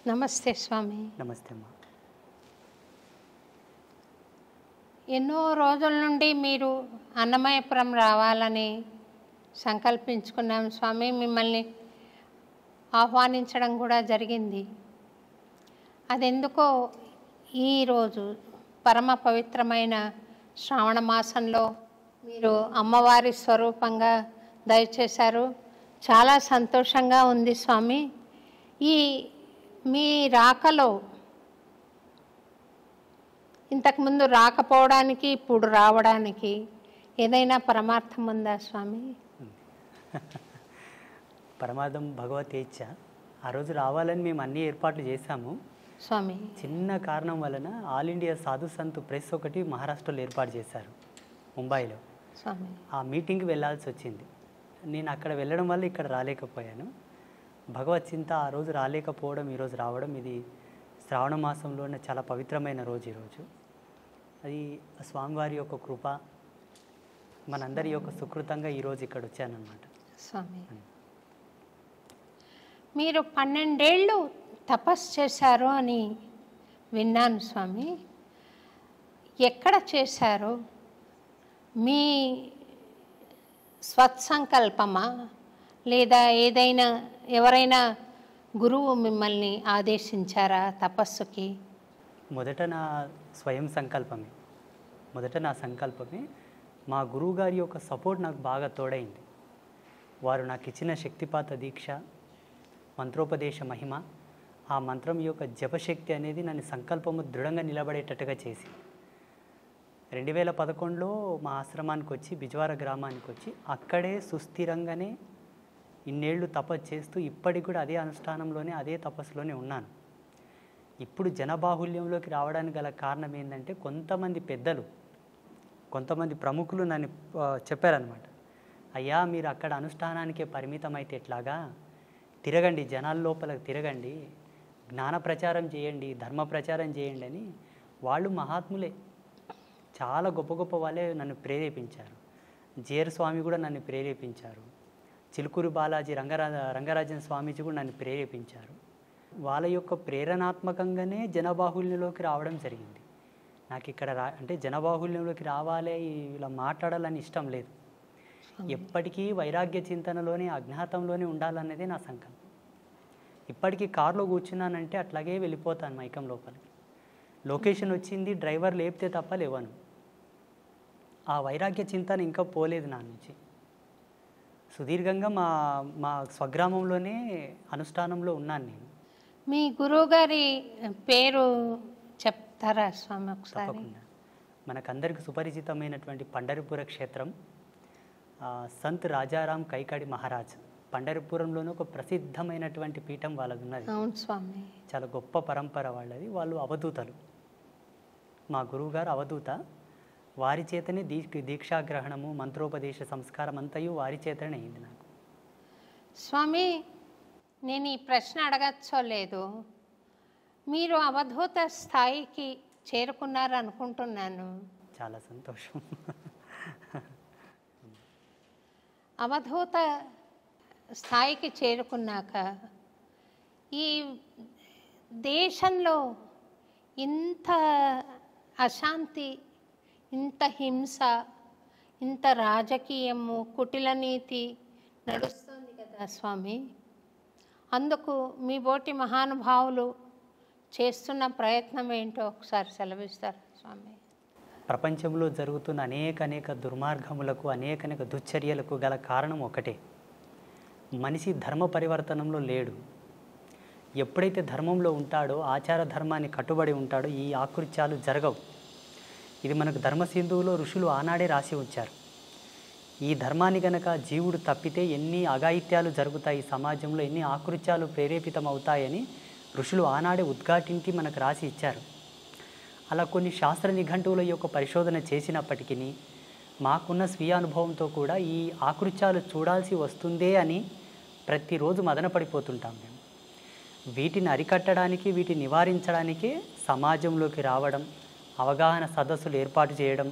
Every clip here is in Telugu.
నమస్తే స్వామి. నమస్తే అమ్మా. ఎన్నో రోజుల నుండి మీరు అన్నమయపురం రావాలని సంకల్పించుకున్నాం స్వామి. మిమ్మల్ని ఆహ్వానించడం కూడా జరిగింది. అదెందుకో ఈరోజు పరమ పవిత్రమైన శ్రావణ మాసంలో మీరు అమ్మవారి స్వరూపంగా దయచేశారు. చాలా సంతోషంగా ఉంది స్వామి. ఈ మీ రాకలో ఇంతకుముందు రాకపోవడానికి ఇప్పుడు రావడానికి ఏదైనా పరమార్థం ఉందా స్వామి? పరమార్థం భగవతేచ్ఛ. ఆ రోజు రావాలని మేము అన్ని ఏర్పాట్లు చేశాము స్వామి. చిన్న కారణం వలన ఆల్ ఇండియా సాధు సంత్ ప్రెస్ ఒకటి మహారాష్ట్రలో ఏర్పాటు చేశారు, ముంబైలో. స్వామి, ఆ మీటింగ్కి వెళ్ళాల్సి వచ్చింది. నేను అక్కడ వెళ్ళడం వల్ల ఇక్కడ రాలేకపోయాను. భగవత్ చింత ఆ రోజు రాలేకపోవడం, ఈరోజు రావడం, ఇది శ్రావణ మాసంలోనే చాలా పవిత్రమైన రోజు ఈరోజు. అది స్వామివారి యొక్క కృప, మనందరి యొక్క సుకృతంగా ఈరోజు ఇక్కడ వచ్చానన్నమాట. స్వామి, మీరు 12 ఏళ్ళు తపస్సు చేశారు అని విన్నాను స్వామి. ఎక్కడ చేశారు? మీ స్వత్సంకల్పమా లేదా ఏదైనా ఎవరైనా గురువు మిమ్మల్ని ఆదేశించారా తపస్సుకి? మొదట నా స్వయం సంకల్పమే. నా సంకల్పమే. మా గురువుగారి యొక్క సపోర్ట్ నాకు బాగా తోడైంది. వారు నాకు ఇచ్చిన శక్తిపాత దీక్ష, మంత్రోపదేశ మహిమ, ఆ మంత్రం యొక్క జపశక్తి అనేది నన్ను సంకల్పము దృఢంగా నిలబడేటట్టుగా చేసి 2011లో మా ఆశ్రమానికి వచ్చి, బిజ్వార గ్రామానికి వచ్చి, అక్కడే సుస్థిరంగానే ఇన్నేళ్ళు తపస్సు చేస్తూ ఇప్పటికి కూడా అదే అనుష్ఠానంలోనే, అదే తపస్సులోనే ఉన్నాను. ఇప్పుడు జనబాహుల్యంలోకి రావడానికి గల కారణం ఏంటంటే, కొంతమంది పెద్దలు, కొంతమంది ప్రముఖులు నన్ను చెప్పారనమాట. అయ్యా, మీరు అక్కడ అనుష్ఠానానికే పరిమితం అయితే ఎట్లాగా, తిరగండి, జనాల లోపలికి తిరగండి, జ్ఞాన ప్రచారం చేయండి, ధర్మ ప్రచారం చేయండి అని. వాళ్ళు మహాత్ములే, చాలా గొప్ప గొప్ప వాళ్ళే నన్ను ప్రేరేపించారు. జేర్ స్వామి కూడా నన్ను ప్రేరేపించారు. చిలుకూరు బాలాజీ రంగరాజన్ స్వామీజీ కూడా నన్ను ప్రేరేపించారు. వాళ్ళ యొక్క ప్రేరణాత్మకంగానే జనబాహుల్యంలోకి రావడం జరిగింది. నాకు ఇక్కడ అంటే జనబాహుల్యంలోకి రావాలి, ఇలా మాట్లాడాలని ఇష్టం లేదు. ఎప్పటికీ వైరాగ్య చింతనలోనే, అజ్ఞాతంలోనే ఉండాలన్నదే నా సంకల్పం. ఇప్పటికీ కారులో కూర్చున్నానంటే అట్లాగే వెళ్ళిపోతాను మైకం లోపలికి. లొకేషన్ వచ్చింది, డ్రైవర్ లేపితే తప్ప లేవను. ఆ వైరాగ్య చింతన ఇంకా పోలేదు నా నుంచి. సుదీర్ఘంగా మా స్వగ్రామంలోనే అనుష్ఠానంలో ఉన్నాను నేను. మీ గురువుగారి పేరు చెప్తారా స్వామి ఒకసారి? తప్పకుండా. మనకందరికి సుపరిచితమైనటువంటి పండరిపుర క్షేత్రం, సంత్ రాజారాం కైకాడి మహారాజ్. పండరిపురంలోనే ఒక ప్రసిద్ధమైనటువంటి పీఠం వాళ్ళది ఉన్నది. అవును స్వామి. చాలా గొప్ప పరంపర వాళ్ళది. వాళ్ళు అవధూతలు. మా గురువుగారు అవధూత. వారి చేతనే దీక్షాగ్రహణము, మంత్రోపదేశ సంస్కారం అంతయు వారి చేతనే అయింది నాకు. స్వామి, నేను ఈ ప్రశ్న అడగచ్చో లేదు, మీరు అవధూత స్థాయికి చేరుకున్నారనుకుంటున్నాను. చాలా సంతోషం. అవధూత స్థాయికి చేరుకున్నాక ఈ దేశంలో ఇంత అశాంతి, ఇంత హింస, ఇంత రాజకీయము, కుటిల నీతి నడుస్తుంది కదా స్వామి. అందుకు మీ బోటి మహానుభావులు చేస్తున్న ప్రయత్నం ఏంటో ఒకసారి సెలవిస్తారు స్వామి. ప్రపంచంలో జరుగుతున్న అనేక దుర్మార్గములకు, అనేక దుశ్చర్యలకు గల కారణం ఒకటే. మనిషి ధర్మ పరివర్తనంలో లేడు. ఎప్పుడైతే ధర్మంలో ఉంటాడో, ఆచార ధర్మాన్ని కట్టుబడి ఉంటాడో, ఈ ఆకృత్యాలు జరగవు. ఇది మనకు ధర్మసింధువులో ఋషులు ఆనాడే రాసి ఉంచారు. ఈ ధర్మాన్ని గనక జీవుడు తప్పితే ఎన్ని అఘాయిత్యాలు జరుగుతాయి సమాజంలో, ఎన్ని ఆకృత్యాలు ప్రేరేపితం అవుతాయని ఋషులు ఆనాడే ఉద్ఘాటించి మనకు రాసి ఇచ్చారు. అలా కొన్ని శాస్త్ర నిఘంటువుల యొక్క పరిశోధన చేసినప్పటికీ మాకున్న స్వీయ అనుభవంతో కూడా ఈ ఆకృత్యాలు చూడాల్సి వస్తుందే అని ప్రతిరోజు మదనపడిపోతుంటాం మేము. వీటిని అరికట్టడానికి, వీటిని నివారించడానికే సమాజంలోకి రావడం, అవగాహన సదస్సులు ఏర్పాటు చేయడం,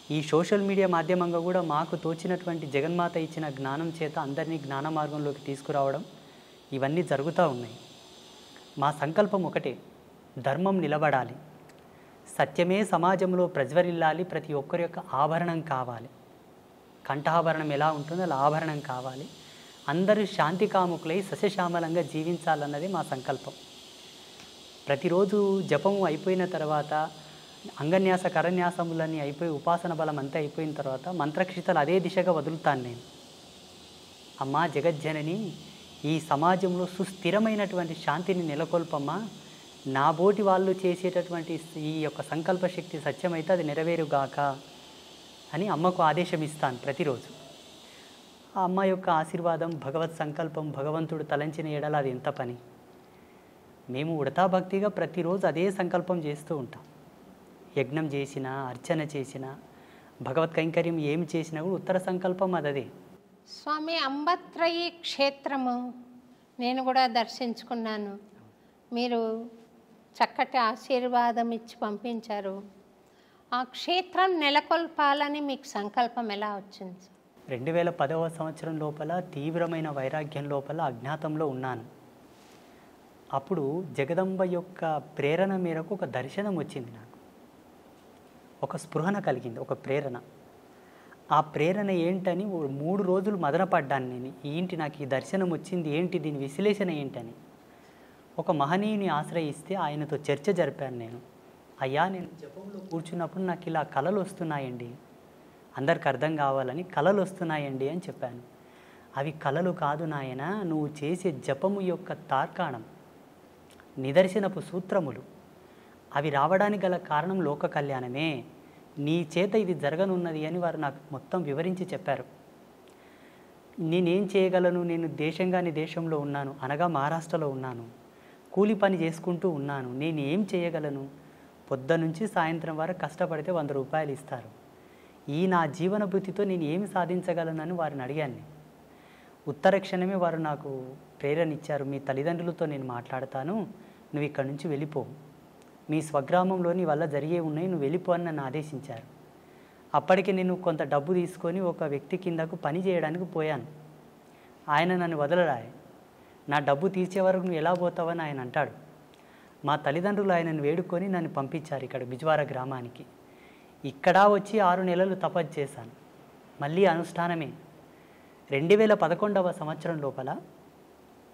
ఈ సోషల్ మీడియా మాధ్యమంగా కూడా మాకు తోచినటువంటి జగన్మాత ఇచ్చిన జ్ఞానం చేత అందరినీ జ్ఞాన మార్గంలోకి తీసుకురావడం ఇవన్నీ జరుగుతూ ఉన్నాయి. మా సంకల్పం ఒకటే, ధర్మం నిలబడాలి, సత్యమే సమాజంలో ప్రజ్వరిల్లాలి, ప్రతి ఒక్కరి యొక్క ఆభరణం కావాలి. కంఠాభరణం ఎలా ఉంటుందో అలా ఆభరణం కావాలి, అందరూ శాంతి కాముకులై సస్యశ్యామలంగా జీవించాలన్నది మా సంకల్పం. ప్రతిరోజు జపము అయిపోయిన తర్వాత అంగన్యాస కరన్యాసములన్నీ అయిపోయి ఉపాసన బలం అంతా అయిపోయిన తర్వాత మంత్రక్షితలు అదే దిశగా వదులుతాను నేను. అమ్మా జగజ్జనని, ఈ సమాజంలో సుస్థిరమైనటువంటి శాంతిని నెలకొల్పమ్మా, నా బోటి వాళ్ళు చేసేటటువంటి ఈ యొక్క సంకల్ప శక్తి సత్యమైతే అది నెరవేరుగాక అని అమ్మకు ఆదేశం ఇస్తాను ప్రతిరోజు. ఆ అమ్మ యొక్క ఆశీర్వాదం, భగవత్ సంకల్పం, భగవంతుడు తలంచిన ఎడల అది ఎంత పని. మేము ఉడతా భక్తిగా ప్రతిరోజు అదే సంకల్పం చేస్తూ ఉంటాం. యజ్ఞం చేసినా, అర్చన చేసినా, భగవత్ కైంకర్యం ఏమి చేసినా కూడా ఉత్తర సంకల్పం అదే. స్వామి, అంబత్రయి క్షేత్రము నేను కూడా దర్శించుకున్నాను. మీరు చక్కటి ఆశీర్వాదం ఇచ్చి పంపించారు. ఆ క్షేత్రం నెలకొల్పాలని మీకు సంకల్పం ఎలా వచ్చింది? 2010వ సంవత్సరం లోపల తీవ్రమైన వైరాగ్యం లోపల అజ్ఞాతంలో ఉన్నాను. అప్పుడు జగదంబ యొక్క ప్రేరణ మేరకు ఒక దర్శనం వచ్చింది నాకు. ఒక స్పృహణ కలిగింది, ఒక ప్రేరణ. ఆ ప్రేరణ ఏంటని 3 రోజులు మదనపడ్డాను నేను. ఏంటి నాకు ఈ దర్శనం వచ్చింది, ఏంటి దీని విశ్లేషణ ఏంటని. ఒక మహనీయుని ఆశ్రయిస్తే ఆయనతో చర్చ జరిపాను నేను. అయ్యా, నేను జపంలో కూర్చున్నప్పుడు నాకు ఇలా కళలు వస్తున్నాయండి, అందరికి అర్థం కావాలని కళలు వస్తున్నాయండి అని చెప్పాను. అవి కళలు కాదు నాయన, నువ్వు చేసే జపము యొక్క తార్కాణం, నిదర్శనపు సూత్రములు. అవి రావడానికి గల కారణం లోక కళ్యాణమే. నీ చేత ఇది జరగనున్నది అని వారు నాకు మొత్తం వివరించి చెప్పారు. నేనేం చేయగలను? నేను దేశంగాని దేశంలో ఉన్నాను, అనగా మహారాష్ట్రలో ఉన్నాను. కూలి పని చేసుకుంటూ ఉన్నాను. నేను ఏం చేయగలను? పొద్దునుంచి సాయంత్రం వరకు కష్టపడితే 100 రూపాయలు ఇస్తారు. ఈ నా జీవన భృతితో నేను ఏమి సాధించగలనని వారిని అడిగాను. ఉత్తర క్షణమే వారు నాకు ప్రేరణ ఇచ్చారు. మీ తల్లిదండ్రులతో నేను మాట్లాడతాను, నువ్వు ఇక్కడి నుంచి వెళ్ళిపో, మీ స్వగ్రామంలో నీ వల్ల జరిగే ఉన్నాయి, నువ్వు వెళ్ళిపో అని నన్ను ఆదేశించారు. అప్పటికి నేను కొంత డబ్బు తీసుకొని ఒక వ్యక్తి కిందకు పని చేయడానికి పోయాను. ఆయన నన్ను వదలరాయి. నా డబ్బు తీర్చే వరకు నువ్వు ఎలా పోతావని ఆయన అంటాడు. మా తల్లిదండ్రులు ఆయనను వేడుకొని నన్ను పంపించారు ఇక్కడ బిజ్వార గ్రామానికి. ఇక్కడ వచ్చి 6 నెలలు తపస్సు చేశాను. మళ్ళీ అనుష్ఠానమే. 2011వ సంవత్సరం లోపల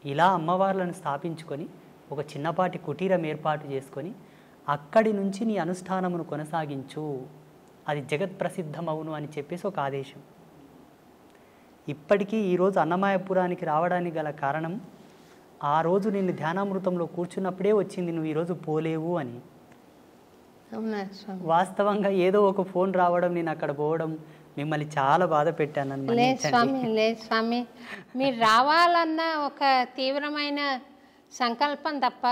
ఇలా అమ్మవార్లను స్థాపించుకొని ఒక చిన్నపాటి కుటీరం ఏర్పాటు చేసుకొని అక్కడి నుంచి నీ అనుష్ఠానమును కొనసాగించు, అది జగత్ ప్రసిద్ధమవును అని చెప్పేసి ఒక ఆదేశం. ఇప్పటికీ ఈరోజు అన్నమయపురానికి రావడానికి గల కారణం, ఆ రోజు నిన్ను ధ్యానామృతంలో కూర్చున్నప్పుడే వచ్చింది, నువ్వు ఈరోజు పోలేవు అని. వాస్తవంగా ఏదో ఒక ఫోన్ రావడం, నేను అక్కడ పోవడం, మిమ్మల్ని చాలా బాధ పెట్టాను. లేదు స్వామి, మీరు రావాలన్న ఒక తీవ్రమైన సంకల్పం తప్ప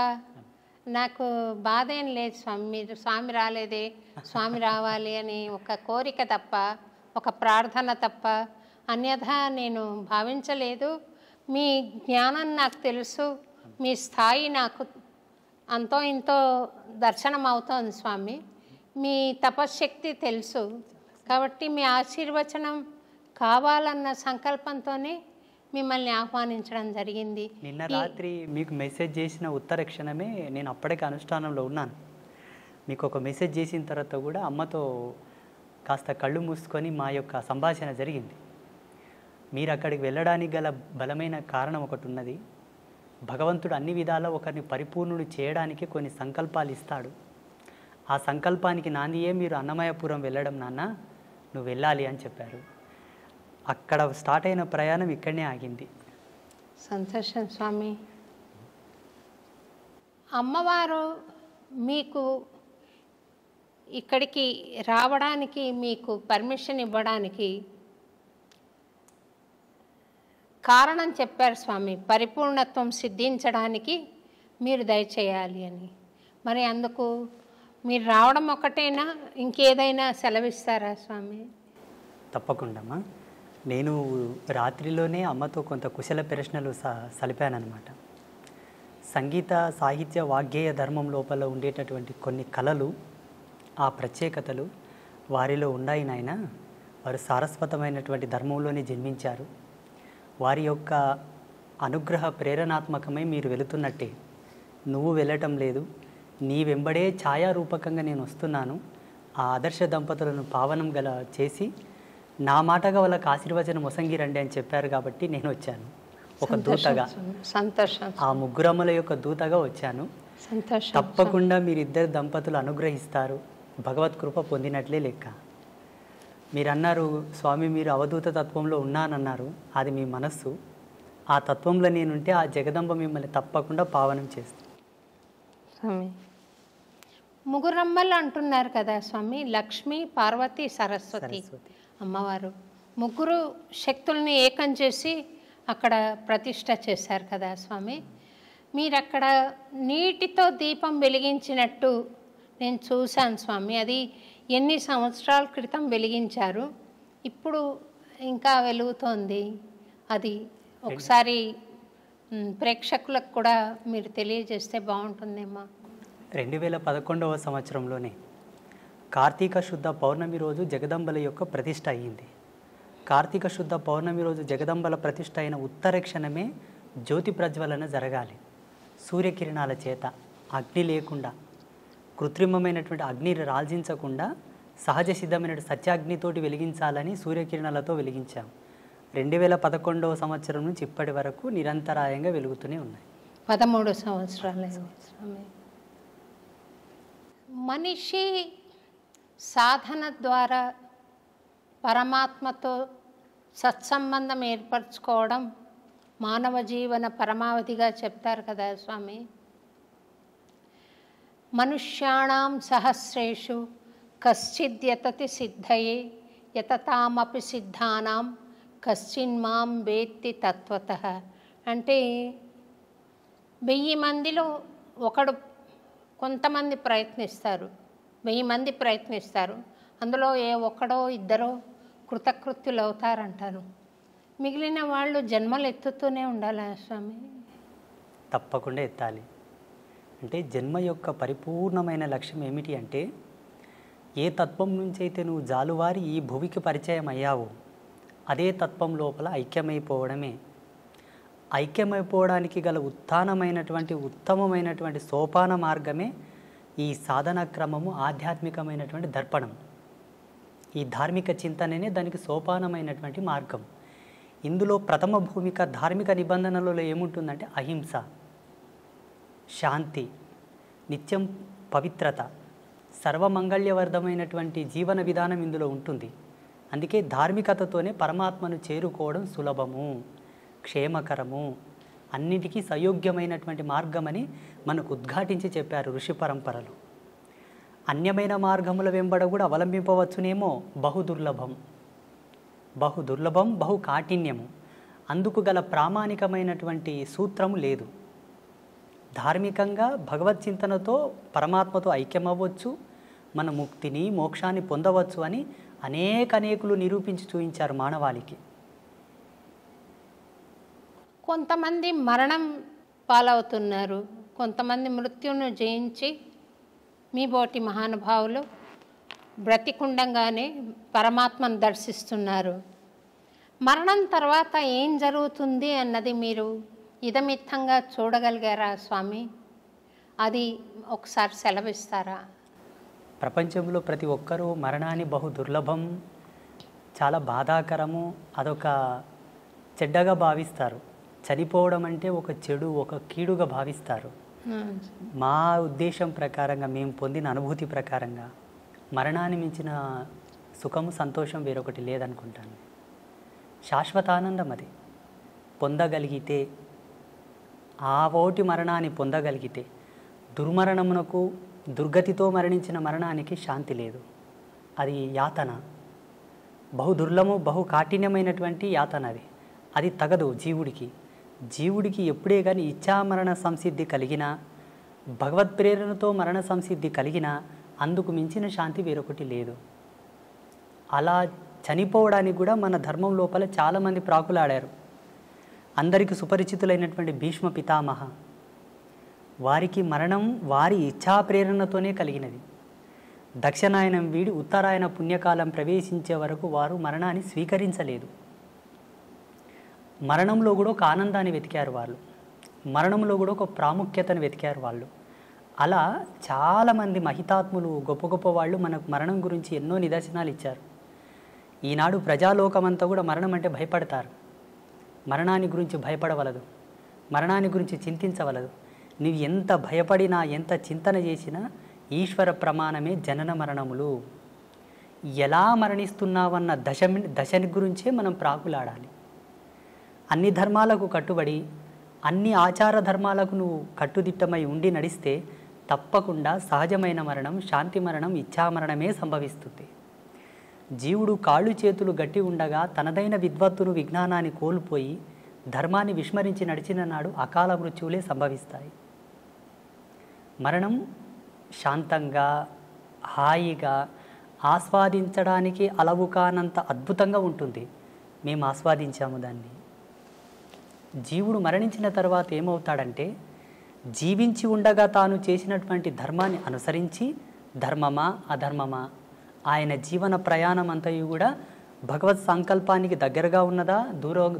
నాకు బాధ ఏం లేదు స్వామి. మీరు స్వామి రాలేదే, స్వామి రావాలి అని ఒక కోరిక తప్ప, ఒక ప్రార్థన తప్ప అన్యథా నేను భావించలేదు. మీ జ్ఞానం నాకు తెలుసు, మీ స్థాయి నాకు అంతో ఇంతో దర్శనం అవుతోంది స్వామి. మీ తపశ్శక్తి తెలుసు కాబట్టి మీ ఆశీర్వచనం కావాలన్న సంకల్పంతోనే మిమ్మల్ని ఆహ్వానించడం జరిగింది. నిన్న రాత్రి మీకు మెసేజ్ చేసిన ఉత్తర క్షణమే నేను అప్పటికే అనుష్ఠానంలో ఉన్నాను. మీకు ఒక మెసేజ్ చేసిన తర్వాత కూడా అమ్మతో కాస్త కళ్ళు మూసుకొని మా యొక్క సంభాషణ జరిగింది. మీరు అక్కడికి వెళ్ళడానికి గల బలమైన కారణం ఒకటి ఉన్నది. భగవంతుడు అన్ని విధాలా ఒకరిని పరిపూర్ణుడు చేయడానికి కొన్ని సంకల్పాలు ఇస్తాడు. ఆ సంకల్పానికి నాందియే మీరు అన్నమయపురం వెళ్ళడం నాన్న, నువ్వు వెళ్ళాలి అని చెప్పారు. అక్కడ స్టార్ట్ అయిన ప్రయాణం ఇక్కడనే ఆగింది. సంతోషం స్వామి. అమ్మవారు మీకు ఇక్కడికి రావడానికి మీకు పర్మిషన్ ఇవ్వడానికి కారణం చెప్పారు స్వామి. పరిపూర్ణత్వం సిద్ధించడానికి మీరు దయచేయాలి అని. మరి అందుకు మీరు రావడం ఒకటేనా, ఇంకేదైనా సెలవిస్తారా స్వామి? తప్పకుండా. నేను రాత్రిలోనే అమ్మతో కొంత కుశల ప్రశ్నలు సలిపానమాట. సంగీత సాహిత్య వాగ్గేయ ధర్మం లోపల ఉండేటటువంటి కొన్ని కళలు, ఆ ప్రత్యేకతలు వారిలో ఉన్నాయి నాయన. వారు సారస్వతమైనటువంటి ధర్మంలోనే జన్మించారు. వారి యొక్క అనుగ్రహ ప్రేరణాత్మకమై మీరు వెళుతున్నట్టే నువ్వు వెళ్ళటం లేదు. నీ వెంబడే ఛాయారూపకంగా నేను వస్తున్నాను. ఆ ఆదర్శ దంపతులను పావనం గల చేసి నా మాటగా వాళ్ళకి ఆశీర్వచనం మొసంగిరండి అని చెప్పారు కాబట్టి నేను వచ్చాను. ఒక దూతగా, సంతోషం, ఆ ముగ్గురమ్మల యొక్క దూతగా వచ్చాను. సంతోషం. తప్పకుండా మీరిద్దరు దంపతులు అనుగ్రహిస్తారు. భగవత్ కృప పొందినట్లే లెక్క. మీరు అన్నారు స్వామి, మీరు అవధూత తత్వంలో ఉన్నానన్నారు. అది మీ మనస్సు. ఆ తత్వంలో నేనుంటే ఆ జగదంబ మిమ్మల్ని తప్పకుండా పావనం చేస్తుంది. స్వామి, ముగ్గురమ్మలు అంటున్నారు కదా స్వామి, లక్ష్మి, పార్వతి, సరస్వతి అమ్మవారు. ముగ్గురు శక్తుల్ని ఏకం చేసి అక్కడ ప్రతిష్ట చేశారు కదా స్వామి. మీరు అక్కడ నీటితో దీపం వెలిగించినట్టు నేను చూశాను స్వామి. అది ఎన్ని సంవత్సరాల క్రితం వెలిగించారు, ఇప్పుడు ఇంకా వెలుగుతోంది. అది ఒకసారి ప్రేక్షకులకు కూడా మీరు తెలియజేస్తే బాగుంటుందేమో. 2011వ సంవత్సరంలోనే కార్తీక శుద్ధ పౌర్ణమి రోజు జగదంబల యొక్క ప్రతిష్ట అయ్యింది. కార్తీక శుద్ధ పౌర్ణమి రోజు జగదంబల ప్రతిష్ట అయిన ఉత్తర క్షణమే జ్యోతి ప్రజ్వలన జరగాలి. సూర్యకిరణాల చేత, అగ్ని లేకుండా, కృత్రిమమైనటువంటి అగ్ని రాల్జించకుండా సహజ సిద్ధమైన సత్యాగ్నితోటి వెలిగించాలని సూర్యకిరణాలతో వెలిగించాం. 2011వ సంవత్సరం నుంచి ఇప్పటి వరకు నిరంతరాయంగా వెలుగుతూనే ఉన్నాయి. 13 సంవత్సరాలు స్వామి. మనిషి సాధన ద్వారా పరమాత్మతో సత్సంబంధం ఏర్పరచుకోవడం మానవ జీవన పరమావధిగా చెప్తారు కదా స్వామి. మనుష్యాణం సహస్రేషు కశ్చిద్యతతి సిద్ధయే యతతామపి సిద్ధానాం కశ్చిన్మాం వేత్తి తత్వతః. అంటే 1000 మందిలో ఒకడు, కొంతమంది ప్రయత్నిస్తారు, 1000 మంది ప్రయత్నిస్తారు, అందులో ఏ ఒక్కడో ఇద్దరో కృతకృత్యులు అవుతారంటారు. మిగిలిన వాళ్ళు జన్మలు ఎత్తుతూనే ఉండాలా స్వామి? తప్పకుండా ఎత్తాలి. అంటే జన్మ యొక్క పరిపూర్ణమైన లక్ష్యం ఏమిటి అంటే, ఏ తత్వం నుంచి అయితే నువ్వు జాలువారి ఈ భువికి పరిచయం అయ్యావో అదే తత్వం లోపల ఐక్యమైపోవడమే. ఐక్యమైపోవడానికి గల ఉత్తమమైనటువంటి సోపాన మార్గమే ఈ సాధన క్రమము, ఆధ్యాత్మికమైనటువంటి దర్పణం. ఈ ధార్మిక చింతననే దానికి సోపానమైనటువంటి మార్గం. ఇందులో ప్రథమ భూమిక ధార్మిక నిబంధనలలో ఏముంటుందంటే అహింస, శాంతి, నిత్యం పవిత్రత, సర్వమంగళ్యవర్ధమైనటువంటి జీవన విధానం ఇందులో ఉంటుంది. అందుకే ధార్మికతతోనే పరమాత్మను చేరుకోవడం సులభము, క్షేమకరము, అన్నిటికీ సయోగ్యమైనటువంటి మార్గమని మనకు ఉద్ఘాటించి చెప్పారు ఋషి పరంపరలు. అన్యమైన మార్గముల వెంబడ కూడా అవలంబింపవచ్చునేమో, బహుదుర్లభం, బహు కాఠిన్యము. అందుకు గల ప్రామాణికమైనటువంటి సూత్రము లేదు. ధార్మికంగా భగవత్ చింతనతో పరమాత్మతో ఐక్యమవ్వచ్చు, మన ముక్తిని, మోక్షాన్ని పొందవచ్చు అని అనేకులు నిరూపించి చూపించారు మానవాళికి. కొంతమంది మరణం పాలవుతున్నారు, కొంతమంది మృత్యువును జయించి మీ బోటి మహానుభావులు బ్రతికుండంగానే పరమాత్మను దర్శిస్తున్నారు. మరణం తర్వాత ఏం జరుగుతుంది అన్నది మీరు ఇదమిత్తంగా చూడగలిగారా స్వామి? అది ఒకసారి సెలవిస్తారా? ప్రపంచంలో ప్రతి ఒక్కరూ మరణాన్ని బహుదుర్లభం, చాలా బాధాకరము, అదొక చెడ్డగా భావిస్తారు. చనిపోవడం అంటే ఒక చెడు, ఒక కీడుగా భావిస్తారు. మా ఉద్దేశం ప్రకారంగా, మేము పొందిన అనుభూతి ప్రకారంగా మరణాన్ని మించిన సుఖము, సంతోషం వేరొకటి లేదనుకుంటాను. శాశ్వతానందం అది పొందగలిగితే, ఆ ఓటి మరణాన్ని పొందగలిగితే, దుర్మరణమునకు, దుర్గతితో మరణించిన మరణానికి శాంతి లేదు. అది యాతన, బహు కాఠిన్యమైనటువంటి యాతన. అది తగదు జీవుడికి ఎప్పుడే కానీ ఇచ్ఛామరణ సంసిద్ధి కలిగినా, భగవత్ ప్రేరణతో మరణ సంసిద్ధి కలిగినా అందుకు మించిన శాంతి వేరొకటి లేదు. అలా చనిపోవడానికి కూడా మన ధర్మం లోపల చాలామంది ప్రాకులాడారు. అందరికీ సుపరిచితులైనటువంటి భీష్మ పితామహ, వారికి మరణం వారి ఇచ్ఛా ప్రేరణతోనే కలిగినది. దక్షిణాయనం వీడి ఉత్తరాయణ పుణ్యకాలం ప్రవేశించే వరకు వారు మరణాన్ని స్వీకరించలేదు. మరణంలో కూడా ఒక ఆనందాన్ని వెతికారు వాళ్ళు, మరణంలో కూడా ఒక ప్రాముఖ్యతను వెతికారు వాళ్ళు. అలా చాలామంది మహితాత్ములు, గొప్ప గొప్ప వాళ్ళు మనకు మరణం గురించి ఎన్నో నిదర్శనాలు ఇచ్చారు. ఈనాడు ప్రజాలోకమంతా కూడా మరణం అంటే భయపడతారు. మరణాన్ని గురించి భయపడవలదు, మరణాన్ని గురించి చింతించవలదు. నువ్వు ఎంత భయపడినా, ఎంత చింతన చేసినా ఈశ్వర ప్రమాణమే జనన మరణములు. ఎలా మరణిస్తున్నావన్న దశని గురించే మనం ప్రాకులాడాలి. అన్ని ధర్మాలకు కట్టుబడి, అన్ని ఆచార ధర్మాలకు నువ్వు కట్టుదిట్టమై ఉండి నడిస్తే తప్పకుండా సహజమైన మరణం, శాంతి మరణం, ఇచ్ఛామరణమే సంభవిస్తుంది. జీవుడు కాళ్ళు చేతులు గట్టి ఉండగా తనదైన విద్వత్తును, విజ్ఞానాన్ని కోల్పోయి ధర్మాన్ని విస్మరించి నడిచిన నాడు అకాల మృత్యువులే సంభవిస్తాయి. మరణం శాంతంగా, హాయిగా, ఆస్వాదించడానికి అలవు కానంత అద్భుతంగా ఉంటుంది. మేము ఆస్వాదించాము దాన్ని. జీవుడు మరణించిన తర్వాత ఏమవుతాడంటే, జీవించి ఉండగా తాను చేసినటువంటి ధర్మాన్ని అనుసరించి ధర్మమా అధర్మమా, ఆయన జీవన ప్రయాణం అంతయు కూడా భగవత్ సంకల్పానికి దగ్గరగా ఉన్నదా,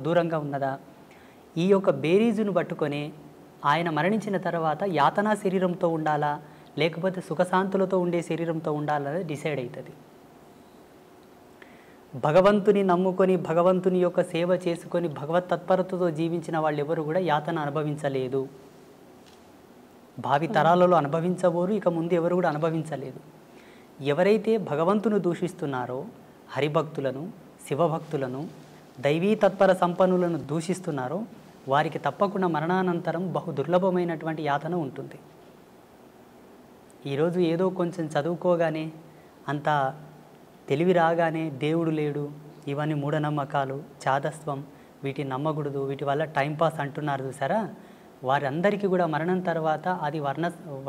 దూరంగా ఉన్నదా, ఈ యొక్క బేరీజును పట్టుకొని ఆయన మరణించిన తర్వాత యాతనా శరీరంతో ఉండాలా, లేకపోతే సుఖశాంతులతో ఉండే శరీరంతో ఉండాలనేది డిసైడ్ అవుతుంది. భగవంతుని నమ్ముకొని, భగవంతుని యొక్క సేవ చేసుకొని, భగవత్ తత్పరతతో జీవించిన వాళ్ళు ఎవరు కూడా యాతన అనుభవించలేదు. భావి తరాలలో అనుభవించబోరు, ఇక ముందు ఎవరు కూడా అనుభవించలేదు. ఎవరైతే భగవంతును దూషిస్తున్నారో, హరిభక్తులను, శివభక్తులను, దైవీ తత్పర సంపన్నులను దూషిస్తున్నారో వారికి తప్పకుండా మరణానంతరం బహు దుర్లభమైనటువంటి యాతన ఉంటుంది. ఈరోజు ఏదో కొంచెం చదువుకోగానే, అంత తెలివి రాగానే దేవుడు లేడు, ఇవన్నీ మూఢనమ్మకాలు, చాదస్వం, వీటిని నమ్మకూడదు, వీటి వల్ల టైంపాస్ అంటున్నారు చూసారా, వారందరికీ కూడా మరణం తర్వాత అది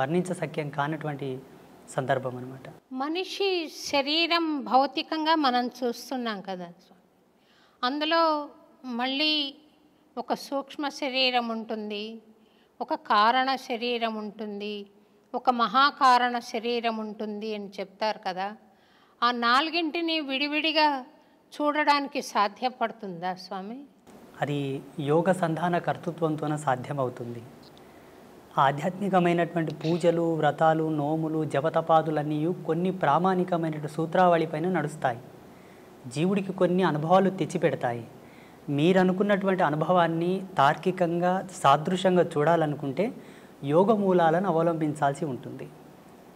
వర్ణించశక్యం కానటువంటి సందర్భం అన్నమాట. మనిషి శరీరం భౌతికంగా మనం చూస్తున్నాం కదా, అందులో మళ్ళీ ఒక సూక్ష్మ శరీరం ఉంటుంది, ఒక కారణ శరీరం ఉంటుంది, ఒక మహాకారణ శరీరం ఉంటుంది అని చెప్తారు కదా. ఆ నాలుగింటిని విడివిడిగా చూడడానికి సాధ్యపడుతుందా స్వామి? అది యోగ సంధాన కర్తృత్వంతోనే సాధ్యమవుతుంది. ఆధ్యాత్మికమైనటువంటి పూజలు, వ్రతాలు, నోములు, జపతపాదులన్నీ కొన్ని ప్రామాణికమైన సూత్రావళి పైన నడుస్తాయి. జీవుడికి కొన్ని అనుభవాలు తెచ్చిపెడతాయి. మీరు అనుకున్నటువంటి అనుభవాన్ని తార్కికంగా, సాదృశ్యంగా చూడాలనుకుంటే యోగ మూలాలను అవలంబించాల్సి ఉంటుంది.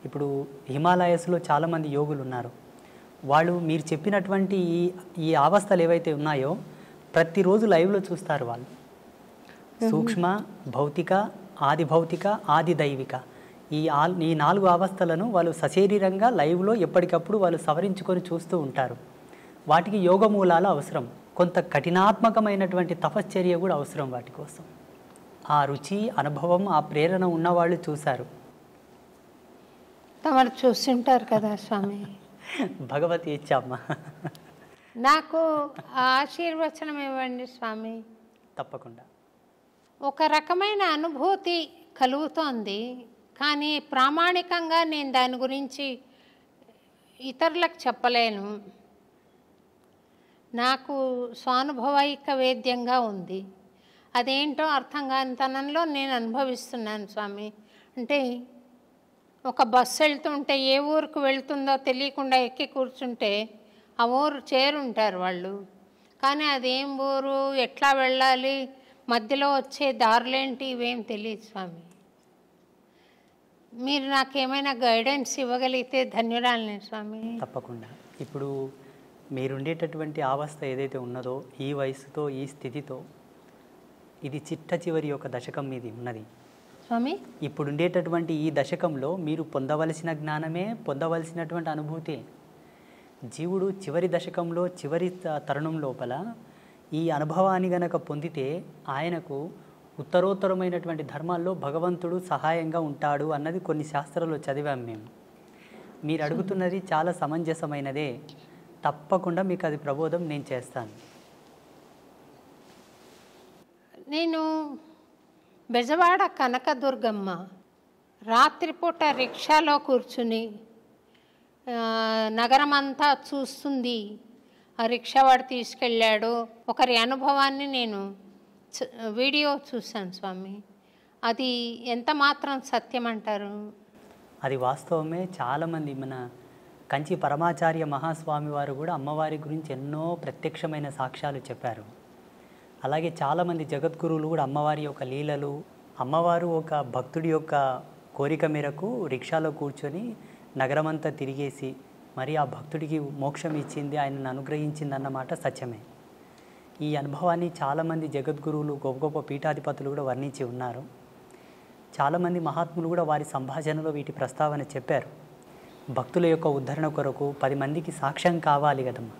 ఇప్పుడు హిమాలయస్లో చాలామంది యోగులు ఉన్నారు. వాళ్ళు మీరు చెప్పినటువంటి ఈ అవస్థలు ఏవైతే ఉన్నాయో ప్రతిరోజు లైవ్లో చూస్తారు. వాళ్ళు సూక్ష్మ, భౌతిక, ఆది భౌతిక, ఆది దైవిక, ఈ నాలుగు అవస్థలను వాళ్ళు సశరీరంగా లైవ్లో ఎప్పటికప్పుడు వాళ్ళు సవరించుకొని చూస్తూ ఉంటారు. వాటికి యోగ మూలాలు అవసరం, కొంత కఠినాత్మకమైనటువంటి తపశ్చర్య కూడా అవసరం వాటి కోసం. ఆ రుచి, అనుభవం, ఆ ప్రేరణ ఉన్నవాళ్ళు చూశారు. తమరు చూస్తుంటారు కదా స్వామి. భగవతి ఇచ్చామ్మా, నాకు ఆశీర్వచనం ఇవ్వండి స్వామి. తప్పకుండా. ఒక రకమైన అనుభూతి కలుగుతోంది, కానీ ప్రామాణికంగా నేను దాని గురించి ఇతరులకు చెప్పలేను. నాకు స్వానుభవైక వేద్యంగా ఉంది. అదేంటో అర్థం కాని తనంలో నేను అనుభవిస్తున్నాను స్వామి. అంటే ఒక బస్సు వెళ్తుంటే ఏ ఊరికి వెళ్తుందో తెలియకుండా ఎక్కి కూర్చుంటే ఆ ఊరు చేరుంటారు వాళ్ళు, కానీ అదేం ఊరు, ఎట్లా వెళ్ళాలి, మధ్యలో వచ్చే దారులేంటి, ఇవేం తెలియదు స్వామి. మీరు నాకేమైనా గైడెన్స్ ఇవ్వగలిగితే ధన్యురాలిని స్వామి. తప్పకుండా. ఇప్పుడు మీరుండేటటువంటి అవస్థ ఏదైతే ఉన్నదో, ఈ వయసుతో, ఈ స్థితితో, ఇది చిట్ట చివరి యొక్క దశకం మీది ఉన్నది స్వామి. ఇప్పుడు ఉండేటటువంటి ఈ దశకంలో మీరు పొందవలసిన జ్ఞానమే, పొందవలసినటువంటి అనుభూతే. జీవుడు చివరి దశకంలో, చివరి తరుణం లోపల ఈ అనుభవాన్ని గనక పొందితే ఆయనకు ఉత్తరోత్తరమైనటువంటి ధర్మాల్లో భగవంతుడు సహాయంగా ఉంటాడు అన్నది కొన్ని శాస్త్రాల్లో చదివాం మేము. మీరు అడుగుతున్నది చాలా సమంజసమైనదే. తప్పకుండా మీకు అది ప్రబోధం నేను చేస్తాను. నేను బెజవాడ కనకదుర్గమ్మ రాత్రిపూట రిక్షాలో కూర్చుని నగరం అంతా చూస్తుంది. ఆ రిక్షావాడు తీసుకెళ్ళాడు. ఒకరి అనుభవాన్ని నేను వీడియో చూశాను స్వామి. అది ఎంత మాత్రం సత్యం అంటారు? అది వాస్తవమే. చాలామంది మన కంచి పరమాచార్య మహాస్వామి వారు కూడా అమ్మవారి గురించి ఎన్నో ప్రత్యక్షమైన సాక్ష్యాలు చెప్పారు. అలాగే చాలామంది జగద్గురువులు కూడా అమ్మవారి యొక్క లీలలు, అమ్మవారు ఒక భక్తుడి యొక్క కోరిక మేరకు రిక్షాలో కూర్చొని నగరమంతా తిరిగేసి మరి ఆ భక్తుడికి మోక్షం ఇచ్చింది, ఆయనను అనుగ్రహించింది అన్నమాట సత్యమే. ఈ అనుభవాన్ని చాలామంది జగద్గురువులు, గొప్ప గొప్ప పీఠాధిపతులు కూడా వర్ణించి ఉన్నారు. చాలామంది మహాత్ములు కూడా వారి సంభాషణలో వీటి ప్రస్తావన చెప్పారు. భక్తుల యొక్క ఉద్ధరణ కొరకు 10 మందికి సాక్ష్యం కావాలి కదమ్మా.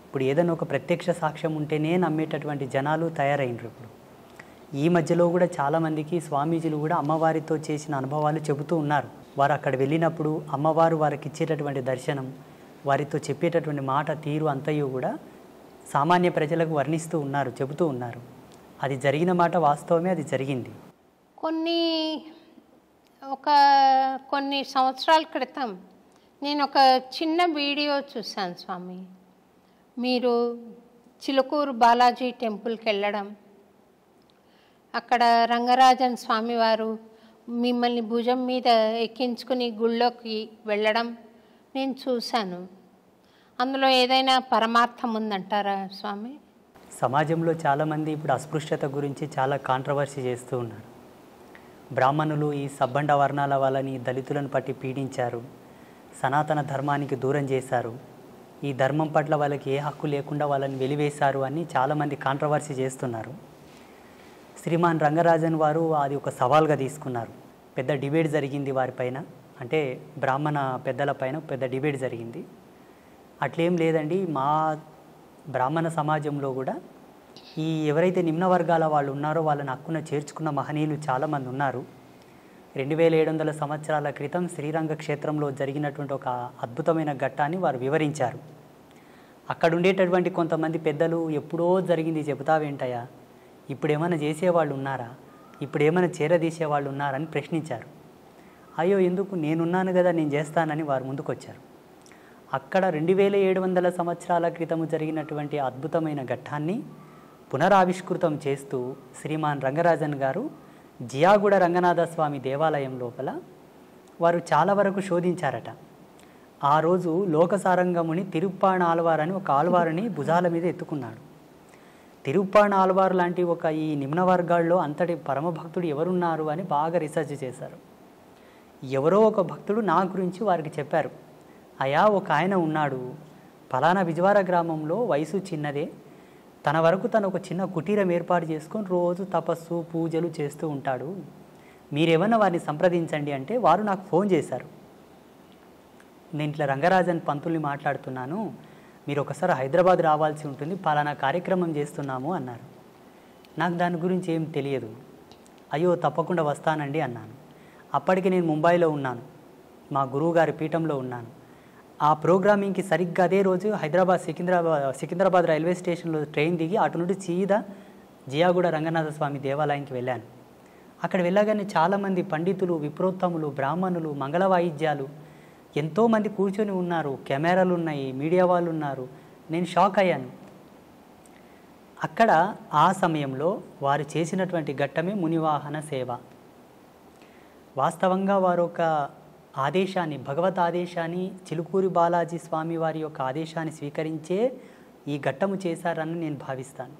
ఇప్పుడు ఏదైనా ఒక ప్రత్యక్ష సాక్ష్యం ఉంటేనే నమ్మేటటువంటి జనాలు తయారైనరు. ఇప్పుడు ఈ మధ్యలో కూడా చాలామందికి స్వామీజీలు కూడా అమ్మవారితో చేసిన అనుభవాలు చెబుతూ ఉన్నారు. వారు అక్కడ వెళ్ళినప్పుడు అమ్మవారు వారికి ఇచ్చేటటువంటి దర్శనం, వారితో చెప్పేటటువంటి మాట తీరు అంతయు కూడా సామాన్య ప్రజలకు వర్ణిస్తూ ఉన్నారు, చెబుతూ ఉన్నారు. అది జరిగిన మాట వాస్తవమే, అది జరిగింది. కొన్ని సంవత్సరాల క్రితం నేను ఒక చిన్న వీడియో చూశాను స్వామి. మీరు చిలుకూరు బాలాజీ టెంపుల్కి వెళ్ళడం, అక్కడ రంగరాజన్ స్వామివారు మిమ్మల్ని భుజం మీద ఎక్కించుకుని గుళ్ళోకి వెళ్ళడం నేను చూశాను. అందులో ఏదైనా పరమార్థం ఉందంటారా స్వామి? సమాజంలో చాలామంది ఇప్పుడు అస్పృశ్యత గురించి చాలా కాంట్రవర్సీ చేస్తూ ఉన్నారు. బ్రాహ్మణులు ఈ సబ్బండ వర్ణాల వాళ్ళని, దళితులను పట్టి పీడించారు, సనాతన ధర్మానికి దూరం చేశారు, ఈ ధర్మం పట్ల వాళ్ళకి ఏ హక్కు లేకుండా వాళ్ళని వెలివేశారు అని చాలామంది కాంట్రవర్సీ చేస్తున్నారు. శ్రీమాన్ రంగరాజన్ వారు అది ఒక సవాల్గా తీసుకున్నారు. పెద్ద డిబేట్ జరిగింది వారిపైన, అంటే బ్రాహ్మణ పెద్దల పైన పెద్ద డిబేట్ జరిగింది. అట్లేం లేదండి, మా బ్రాహ్మణ సమాజంలో కూడా ఈ ఎవరైతే నిమ్న వర్గాల వాళ్ళు ఉన్నారో వాళ్ళని హక్కున చేర్చుకున్న మహనీయులు చాలామంది ఉన్నారు. 2700 సంవత్సరాల క్రితం శ్రీరంగ క్షేత్రంలో జరిగినటువంటి ఒక అద్భుతమైన ఘట్టాన్ని వారు వివరించారు. అక్కడ ఉండేటటువంటి కొంతమంది పెద్దలు ఎప్పుడో జరిగింది చెబుతావేంటయ్యా, ఇప్పుడు ఏమైనా చేసేవాళ్ళు ఉన్నారా, ఇప్పుడు ఏమైనా చేరదీసేవాళ్ళు ఉన్నారని ప్రశ్నించారు. అయ్యో ఎందుకు, నేనున్నాను కదా, నేను చేస్తానని వారు ముందుకొచ్చారు. అక్కడ 2700 సంవత్సరాల క్రితము జరిగినటువంటి అద్భుతమైన ఘట్టాన్ని పునరావిష్కృతం చేస్తూ శ్రీమాన్ రంగరాజన్ గారు జియాగూడ రంగనాథ స్వామి దేవాలయం లోపల వారు చాలా వరకు శోధించారట. ఆ రోజు లోకసారంగముని తిరుప్పాణ ఆళ్వార్ అని ఒక ఆళ్వారుని భుజాల మీద ఎత్తుకున్నాడు. తిరుప్పాణ ఆళ్వార్ లాంటి ఒక ఈ నిమ్న వర్గాల్లో అంతటి పరమభక్తుడు ఎవరున్నారు అని బాగా రీసెర్చ్ చేశారు. ఎవరో ఒక భక్తుడు నా గురించి వారికి చెప్పారు, అయా ఒక ఆయన ఉన్నాడు, ఫలానా విజవార గ్రామంలో, వయసు చిన్నదే, తన వరకు తను ఒక చిన్న కుటీరం ఏర్పాటు చేసుకొని రోజు తపస్సు పూజలు చేస్తూ ఉంటాడు, మీరేమన్నా వారిని సంప్రదించండి అంటే వారు నాకు ఫోన్ చేశారు. నేను ఇట్లా రంగరాజన్ పంతుల్ని మాట్లాడుతున్నాను, మీరు ఒకసారి హైదరాబాద్ రావాల్సి ఉంటుంది, పలానా కార్యక్రమం చేస్తున్నాము అన్నారు. నాకు దాని గురించి ఏం తెలియదు. అయ్యో తప్పకుండా వస్తానండి అన్నాను. అప్పటికి నేను ముంబైలో ఉన్నాను, మా గురువుగారి పీఠంలో ఉన్నాను. ఆ ప్రోగ్రామింగ్కి సరిగ్గా అదే రోజు సికింద్రాబాద్ రైల్వే స్టేషన్లో ట్రైన్ దిగి అటు నుండి సీదా జియాగూడ రంగనాథ స్వామి దేవాలయానికి వెళ్ళాను. అక్కడ వెళ్ళగానే చాలామంది పండితులు, విప్రోత్తములు, బ్రాహ్మణులు, మంగళ వాయిద్యాలు ఎంతోమంది కూర్చొని ఉన్నారు, కెమెరాలు ఉన్నాయి, మీడియా వాళ్ళు ఉన్నారు. నేను షాక్ అయ్యాను. అక్కడ ఆ సమయంలో వారు చేసినటువంటి ఘట్టమే మునివాహన సేవ. వాస్తవంగా వారు ఒక ఆదేశాన్ని, భగవత్ ఆదేశాన్ని, చిలుకూరి బాలాజీ స్వామి వారి యొక్క ఆదేశాన్ని స్వీకరించే ఈ ఘట్టము చేశారని నేను భావిస్తాను.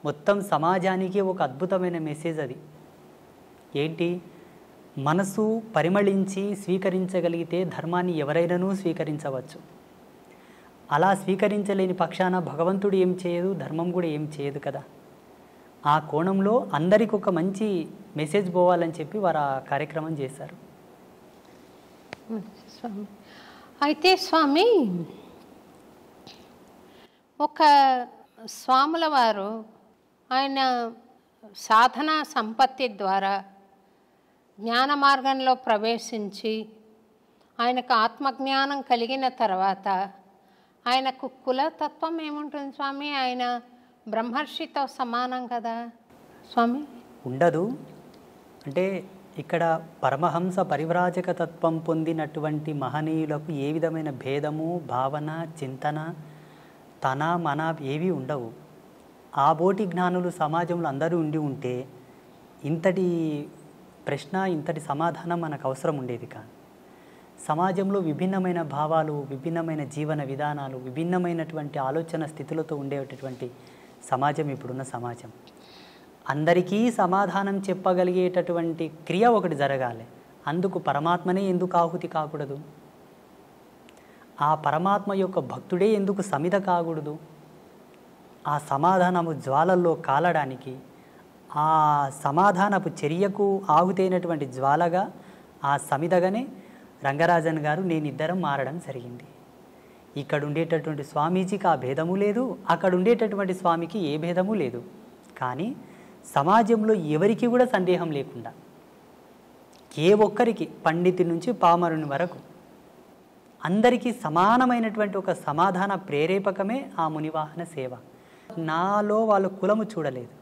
మొత్తం సమాజానికి ఒక అద్భుతమైన మెసేజ్ అది. ఏంటి, మనసు పరిమళించి స్వీకరించగలిగితే ధర్మాన్ని ఎవరైనానూ స్వీకరించవచ్చు. అలా స్వీకరించలేని పక్షాన భగవంతుడు ఏం చేయదు, ధర్మం కూడా ఏం చేయదు కదా. ఆ కోణంలో అందరికి ఒక మంచి మెసేజ్ పోవాలని చెప్పి వారు ఆ కార్యక్రమం చేశారు. స్వామి అయితే స్వామి, ఒక స్వాముల వారు ఆయన సాధన సంపత్తి ద్వారా జ్ఞాన మార్గంలో ప్రవేశించి ఆయనకు ఆత్మజ్ఞానం కలిగిన తర్వాత ఆయనకు కులతత్వం ఏముంటుంది స్వామి? ఆయన బ్రహ్మర్షితో సమానం కదా స్వామి? ఉండదు. అంటే ఇక్కడ పరమహంస పరివ్రాజక తత్వం పొందినటువంటి మహనీయులకు ఏ విధమైన భేదము, భావన, చింతన, తన మన ఏవి ఉండవు. ఆ బోటి జ్ఞానులు సమాజంలో అందరూ ఉండి ఉంటే ఇంతటి ప్రశ్న, ఇంతటి సమాధానం మనకు అవసరం ఉండేది కాదు. సమాజంలో విభిన్నమైన భావాలు, విభిన్నమైన జీవన విధానాలు, విభిన్నమైనటువంటి ఆలోచన స్థితులతో ఉండేటటువంటి సమాజం ఇప్పుడున్న సమాజం. అందరికీ సమాధానం చెప్పగలిగేటటువంటి క్రియ ఒకటి జరగాలి. అందుకు పరమాత్మనే ఎందుకు ఆహుతి కాకూడదు? ఆ పరమాత్మ యొక్క భక్తుడే ఎందుకు సమిధ కాకూడదు? ఆ సమాధానము జ్వాలల్లో కాలడానికి, ఆ సమాధానపు చర్యకు ఆహుతైనటువంటి జ్వాలగా, ఆ సమిధగానే రంగరాజన్ గారు నేనిద్దరం మారడం జరిగింది. ఇక్కడ ఉండేటటువంటి స్వామీజీకి ఆ భేదము లేదు, అక్కడ ఉండేటటువంటి స్వామికి ఏ భేదము లేదు. కానీ సమాజంలో ఎవరికి కూడా సందేహం లేకుండా, ఏ ఒక్కరికి, పండితుడి నుంచి పామరుని వరకు అందరికీ సమానమైనటువంటి ఒక సమాధాన ప్రేరేపకమే ఆ మునివాహన సేవ. నాలో వాళ్ళు కులము చూడలేదు,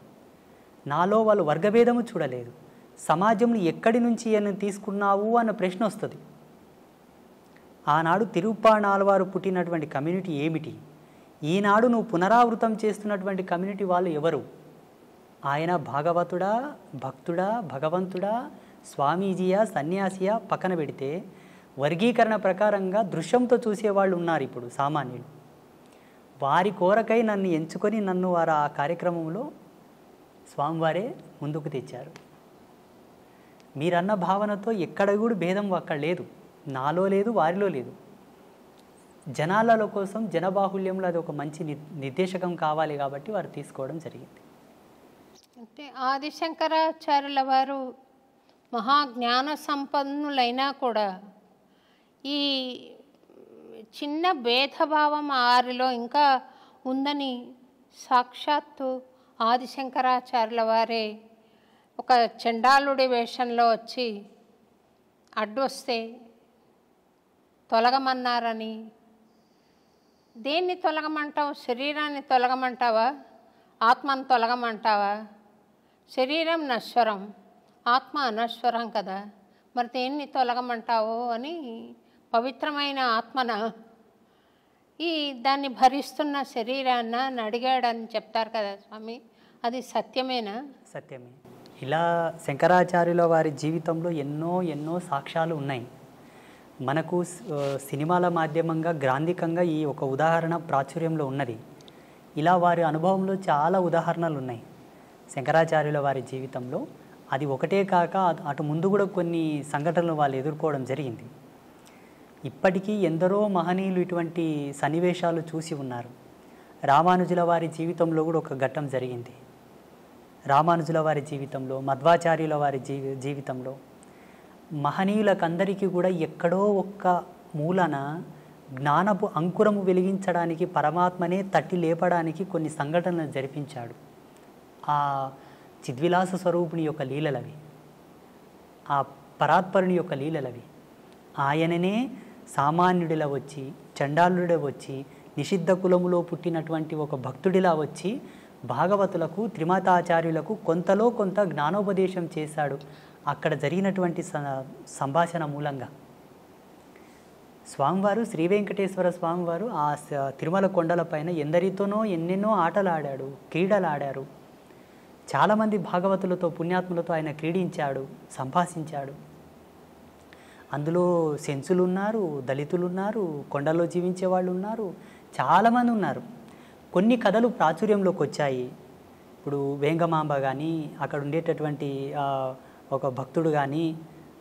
నాలో వాళ్ళు వర్గభేదము చూడలేదు. సమాజంలో ఎక్కడి నుంచి అని తీసుకున్నావు అన్న ప్రశ్న వస్తుంది. ఆనాడు తిరుప్పాణాళ్వారు పుట్టినటువంటి కమ్యూనిటీ ఏమిటి? ఈనాడు నువ్వు పునరావృతం చేస్తున్నటువంటి కమ్యూనిటీ వాళ్ళు ఎవరు? ఆయన భాగవతుడా, భక్తుడా, భగవంతుడా, స్వామీజీయా, సన్యాసియా పక్కన పెడితే వర్గీకరణ ప్రకారంగా దృశ్యంతో చూసేవాళ్ళు ఉన్నారు ఇప్పుడు సామాన్యులు. వారి కోరకై నన్ను ఎంచుకొని నన్ను వారు ఆ కార్యక్రమంలో స్వామివారే ముందుకు తెచ్చారు. మీరన్న భావనతో ఎక్కడ కూడా భేదం అక్కడ లేదు, నాలో లేదు, వారిలో లేదు. జనాల కోసం, జనబాహుళ్యంలో అది ఒక మంచి నిర్దేశకం కావాలి కాబట్టి వారు తీసుకోవడం జరిగింది. అంటే ఆదిశంకరాచార్యుల వారు మహాజ్ఞాన సంపన్నులైనా కూడా ఈ చిన్న భేదభావం వారిలో ఇంకా ఉందని సాక్షాత్తు ఆదిశంకరాచార్యుల వారే ఒక చండాలుడి వేషంలో వచ్చి అడ్డొస్తే తొలగమన్నారని. దేన్ని తొలగమంటావు? శరీరాన్ని తొలగమంటావా? ఆత్మను తొలగమంటావా? శరీరం నశ్వరం, ఆత్మ అనశ్వరం కదా, మరి దేన్ని తొలగమంటావు అని పవిత్రమైన ఆత్మన దాన్ని భరిస్తున్న శరీరాన్న అని అడిగాడని చెప్తారు కదా స్వామి, అది సత్యమేనా? సత్యమే. ఇలా శంకరాచార్యుల వారి జీవితంలో ఎన్నో ఎన్నో సాక్ష్యాలు ఉన్నాయి. మనకు సినిమాల మాధ్యమంగా గ్రాంధికంగా ఈ ఒక ఉదాహరణ ప్రాచుర్యంలో ఉన్నది. ఇలా వారి అనుభవంలో చాలా ఉదాహరణలు ఉన్నాయి శంకరాచార్యుల వారి జీవితంలో. అది ఒకటే కాక అటు ముందు కూడా కొన్ని సంఘటనలు వాళ్ళు ఎదుర్కోవడం జరిగింది. ఇప్పటికీ ఎందరో మహనీయులు ఇటువంటి సన్నివేశాలు చూసి ఉన్నారు. రామానుజుల వారి జీవితంలో కూడా ఒక ఘట్టం జరిగింది. రామానుజుల వారి జీవితంలో, మధ్వాచార్యుల వారి జీవితంలో మహనీయులకందరికీ కూడా ఎక్కడో ఒక్క మూలన జ్ఞానపు అంకురము వెలిగించడానికి, పరమాత్మనే తట్టి లేపడానికి కొన్ని సంఘటనలు జరిపించాడు. ఆ చిద్విలాస స్వరూపుని యొక్క లీలలవి, ఆ పరాత్పరుని యొక్క లీలలవి. ఆయననే సామాన్యుడిలా వచ్చి, చండాలుడిలా వచ్చి, నిషిద్ధ కులములో పుట్టినటువంటి ఒక భక్తుడిలా వచ్చి భాగవతులకు, త్రిమతాచార్యులకు కొంతలో కొంత జ్ఞానోపదేశం చేశాడు. అక్కడ జరిగినటువంటి సంభాషణ మూలంగా స్వామివారు, శ్రీ వెంకటేశ్వర స్వామివారు ఆ తిరుమల కొండలపైన ఎందరితోనో ఎన్నెన్నో ఆటలు ఆడాడు, క్రీడలు ఆడారు. చాలామంది భాగవతులతో, పుణ్యాత్ములతో ఆయన క్రీడించాడు, సంభాషించాడు. అందులో సెంచులు ఉన్నారు, దళితులు ఉన్నారు, కొండల్లో జీవించే వాళ్ళు ఉన్నారు, చాలామంది ఉన్నారు. కొన్ని కథలు ప్రాచుర్యంలోకి వచ్చాయి. ఇప్పుడు వేంగమాంబ కానీ, అక్కడ ఉండేటటువంటి ఒక భక్తుడు కానీ,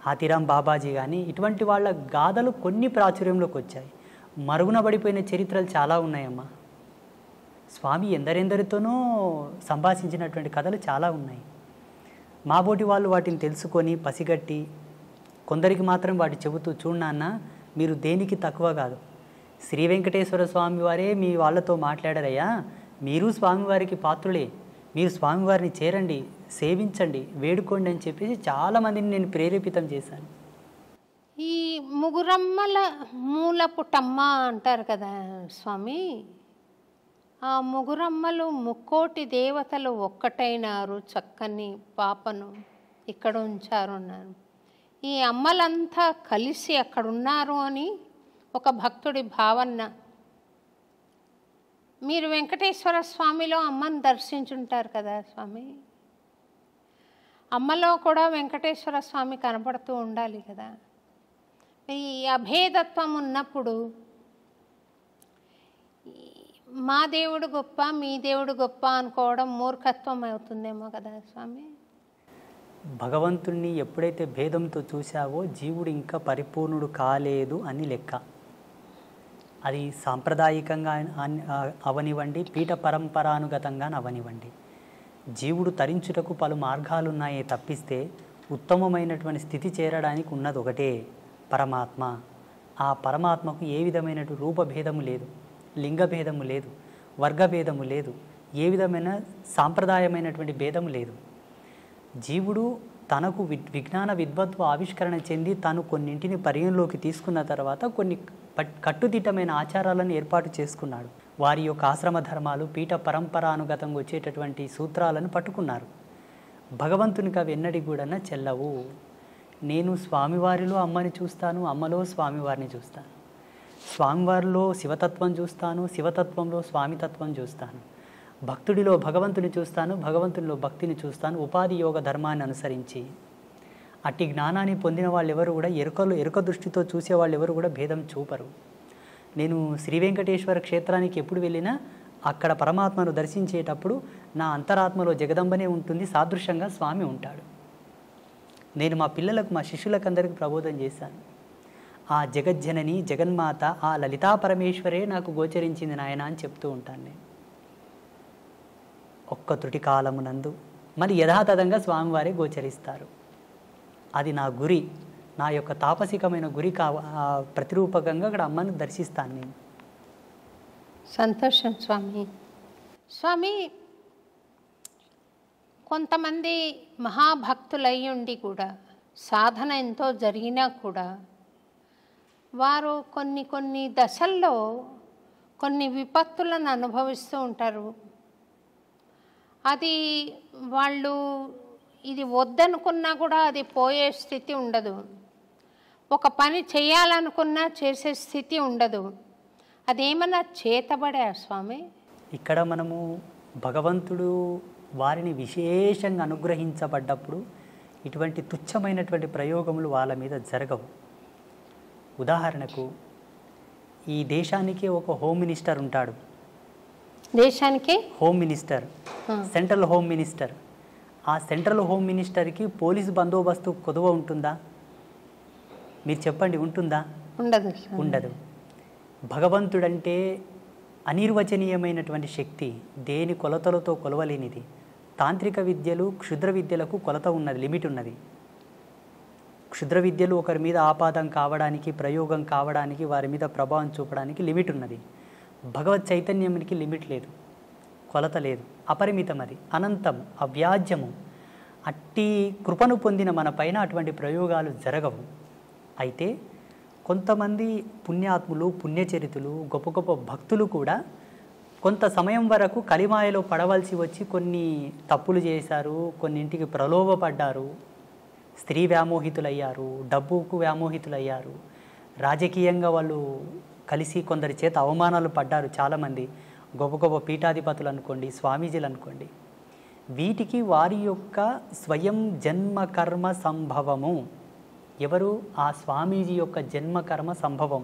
హాతీరాం బాబాజీ కానీ, ఇటువంటి వాళ్ళ గాథలు కొన్ని ప్రాచుర్యంలోకి వచ్చాయి. మరుగున పడిపోయిన చరిత్రలు చాలా ఉన్నాయమ్మా. స్వామి ఎందరెందరితోనో సంభాషించినటువంటి కథలు చాలా ఉన్నాయి. మాబోటి వాళ్ళు వాటిని తెలుసుకొని పసిగట్టి కొందరికి మాత్రం వాటి చెబుతూ, చూడన్న మీరు దేనికి తక్కువ కాదు, శ్రీ వెంకటేశ్వర స్వామి వారే మీ వాళ్ళతో మాట్లాడారయ్యా, మీరు స్వామివారికి పాత్రులే, మీరు స్వామివారిని చేరండి, సేవించండి, వేడుకోండి అని చెప్పేసి చాలామందిని నేను ప్రేరేపితం చేశాను. ఈ ముగురమ్మల మూలపుటమ్మ అంటారు కదా స్వామి, ఆ ముగురమ్మలు ముక్కోటి దేవతలు ఒక్కటైనారు, చక్కని పాపను ఇక్కడ ఉంచారు అన్నారు. ఈ అమ్మలంతా కలిసి అక్కడ ఉన్నారు అని ఒక భక్తుడి భావన. మీరు వెంకటేశ్వర స్వామిలో అమ్మని దర్శించుంటారు కదా స్వామి, అమ్మలో కూడా వెంకటేశ్వర స్వామి కనపడుతూ ఉండాలి కదా. ఈ అభేదత్వం ఉన్నప్పుడు మా దేవుడు గొప్ప మీ దేవుడు గొప్ప అనుకోవడం మూర్ఖత్వం అవుతుందేమో కదా స్వామి. భగవంతుణ్ణి ఎప్పుడైతే భేదంతో చూశావో జీవుడు ఇంకా పరిపూర్ణుడు కాలేదు అని లెక్క. అది సాంప్రదాయికంగా అవనివ్వండి, పీఠ పరంపరానుగతంగా అవనివ్వండి, జీవుడు తరించుటకు పలు మార్గాలు ఉన్నాయే తప్పిస్తే ఉత్తమమైనటువంటి స్థితి చేరడానికి ఉన్నది ఒకటే పరమాత్మ. ఆ పరమాత్మకు ఏ విధమైన రూపభేదము లేదు, లింగభేదము లేదు, వర్గభేదము లేదు, ఏ విధమైన సాంప్రదాయమైనటువంటి భేదము లేదు. జీవుడు తనకు విజ్ఞాన విద్వత్వ ఆవిష్కరణ చెంది తాను కొన్నింటిని పరిగణలోకి తీసుకున్న తర్వాత కొన్ని కట్టుదిట్టమైన ఆచారాలను ఏర్పాటు చేసుకున్నాడు. వారి యొక్క ఆశ్రమ ధర్మాలు, పీఠ పరంపరానుగతంగా వచ్చేటటువంటి సూత్రాలను పట్టుకున్నారు. భగవంతునికి అవి ఎన్నడి కూడా చెల్లవు. నేను స్వామివారిలో అమ్మని చూస్తాను, అమ్మలో స్వామివారిని చూస్తాను, స్వామివారిలో శివతత్వం చూస్తాను, శివతత్వంలో స్వామితత్వం చూస్తాను, భక్తుడిలో భగవంతుని చూస్తాను, భగవంతునిలో భక్తిని చూస్తాను, ఉపాధి యోగ ధర్మాన్ని అనుసరించి. అట్టి జ్ఞానాన్ని పొందిన వాళ్ళు ఎవరు కూడా ఎరుక దృష్టితో చూసే వాళ్ళు ఎవరు కూడా భేదం చూపరు. నేను శ్రీ వెంకటేశ్వర క్షేత్రానికి ఎప్పుడు వెళ్ళినా అక్కడ పరమాత్మను దర్శించేటప్పుడు నా అంతరాత్మలో జగదంబనే ఉంటుంది, సాదృశ్యంగా స్వామి ఉంటాడు. నేను మా పిల్లలకు, మా శిష్యులకు అందరికీ ప్రబోధం చేశాను. ఆ జగజ్జనని జగన్మాత ఆ లలితా పరమేశ్వరే నాకు గోచరించింది నాయన అని చెప్తూ ఉంటాను నేను. ఒక్క త్రుటి కాలమునందు మరి యథాతథంగా స్వామివారే గోచరిస్తారు. అది నా గురి, నా యొక్క తాపసికమైన గురి ప్రతిరూపకంగా అక్కడ అమ్మను దర్శిస్తాను నేను. సంతోషం స్వామి. స్వామి, కొంతమంది మహాభక్తులయ్యి ఉండి కూడా సాధన ఎంతో జరిగినా కూడా వారు కొన్ని దశల్లో కొన్ని విపత్తులను అనుభవిస్తూ ఉంటారు. అది వాళ్ళు ఇది వద్దనుకున్నా కూడా అది పోయే స్థితి ఉండదు, ఒక పని చేయాలనుకున్నా చేసే స్థితి ఉండదు. అదేమన్నా చేతబడా స్వామి? ఇక్కడ మనము భగవంతుడు వారిని విశేషంగా అనుగ్రహించబడ్డప్పుడు ఇటువంటి తుచ్చమైనటువంటి ప్రయోగములు వాళ్ళ మీద జరగవు. ఉదాహరణకు ఈ దేశానికి ఒక హోమ్ మినిస్టర్ ఉంటాడు. దేశానికి home minister, central home minister. ఆ సెంట్రల్ హోమ్ మినిస్టర్కి పోలీసు బందోబస్తు కొదువ ఉంటుందా? మీరు చెప్పండి, ఉంటుందా? ఉండదు. ఉండదు. భగవంతుడంటే అనిర్వచనీయమైనటువంటి శక్తి, దేని కొలతలతో కొలవలేనిది. తాంత్రిక విద్యలు, క్షుద్ర విద్యలకు కొలత ఉన్నది, లిమిట్ ఉన్నది. క్షుద్ర విద్యలు ఒకరి మీద ఆపాదం కావడానికి, ప్రయోగం కావడానికి, వారి మీద ప్రభావం చూపడానికి లిమిట్ ఉన్నది. భగవత్ చైతన్యానికి లిమిట్ లేదు, కొలత లేదు, అపరిమితం, అది అనంతం, అవ్యాజ్యము. అట్టి కృపను పొందిన మన పైన అటువంటి ప్రయోగాలు జరగవు. అయితే కొంతమంది పుణ్యాత్ములు, పుణ్యచరితులు, గొప్ప గొప్ప భక్తులు కూడా కొంత సమయం వరకు కలిమాయలో పడవలసి వచ్చి కొన్ని తప్పులు చేశారు, కొన్నింటికి ప్రలోభపడ్డారు, స్త్రీ వ్యామోహితులయ్యారు, డబ్బుకు వ్యామోహితులయ్యారు, రాజకీయంగా వాళ్ళు కలిసి కొందరి చేత అవమానాలు పడ్డారు. చాలామంది గొప్ప గొప్ప పీఠాధిపతులు అనుకోండి, స్వామీజీలు అనుకోండి. వీటికి వారి యొక్క స్వయం జన్మకర్మ సంభవము. ఎవరు? ఆ స్వామీజీ యొక్క జన్మకర్మ సంభవం.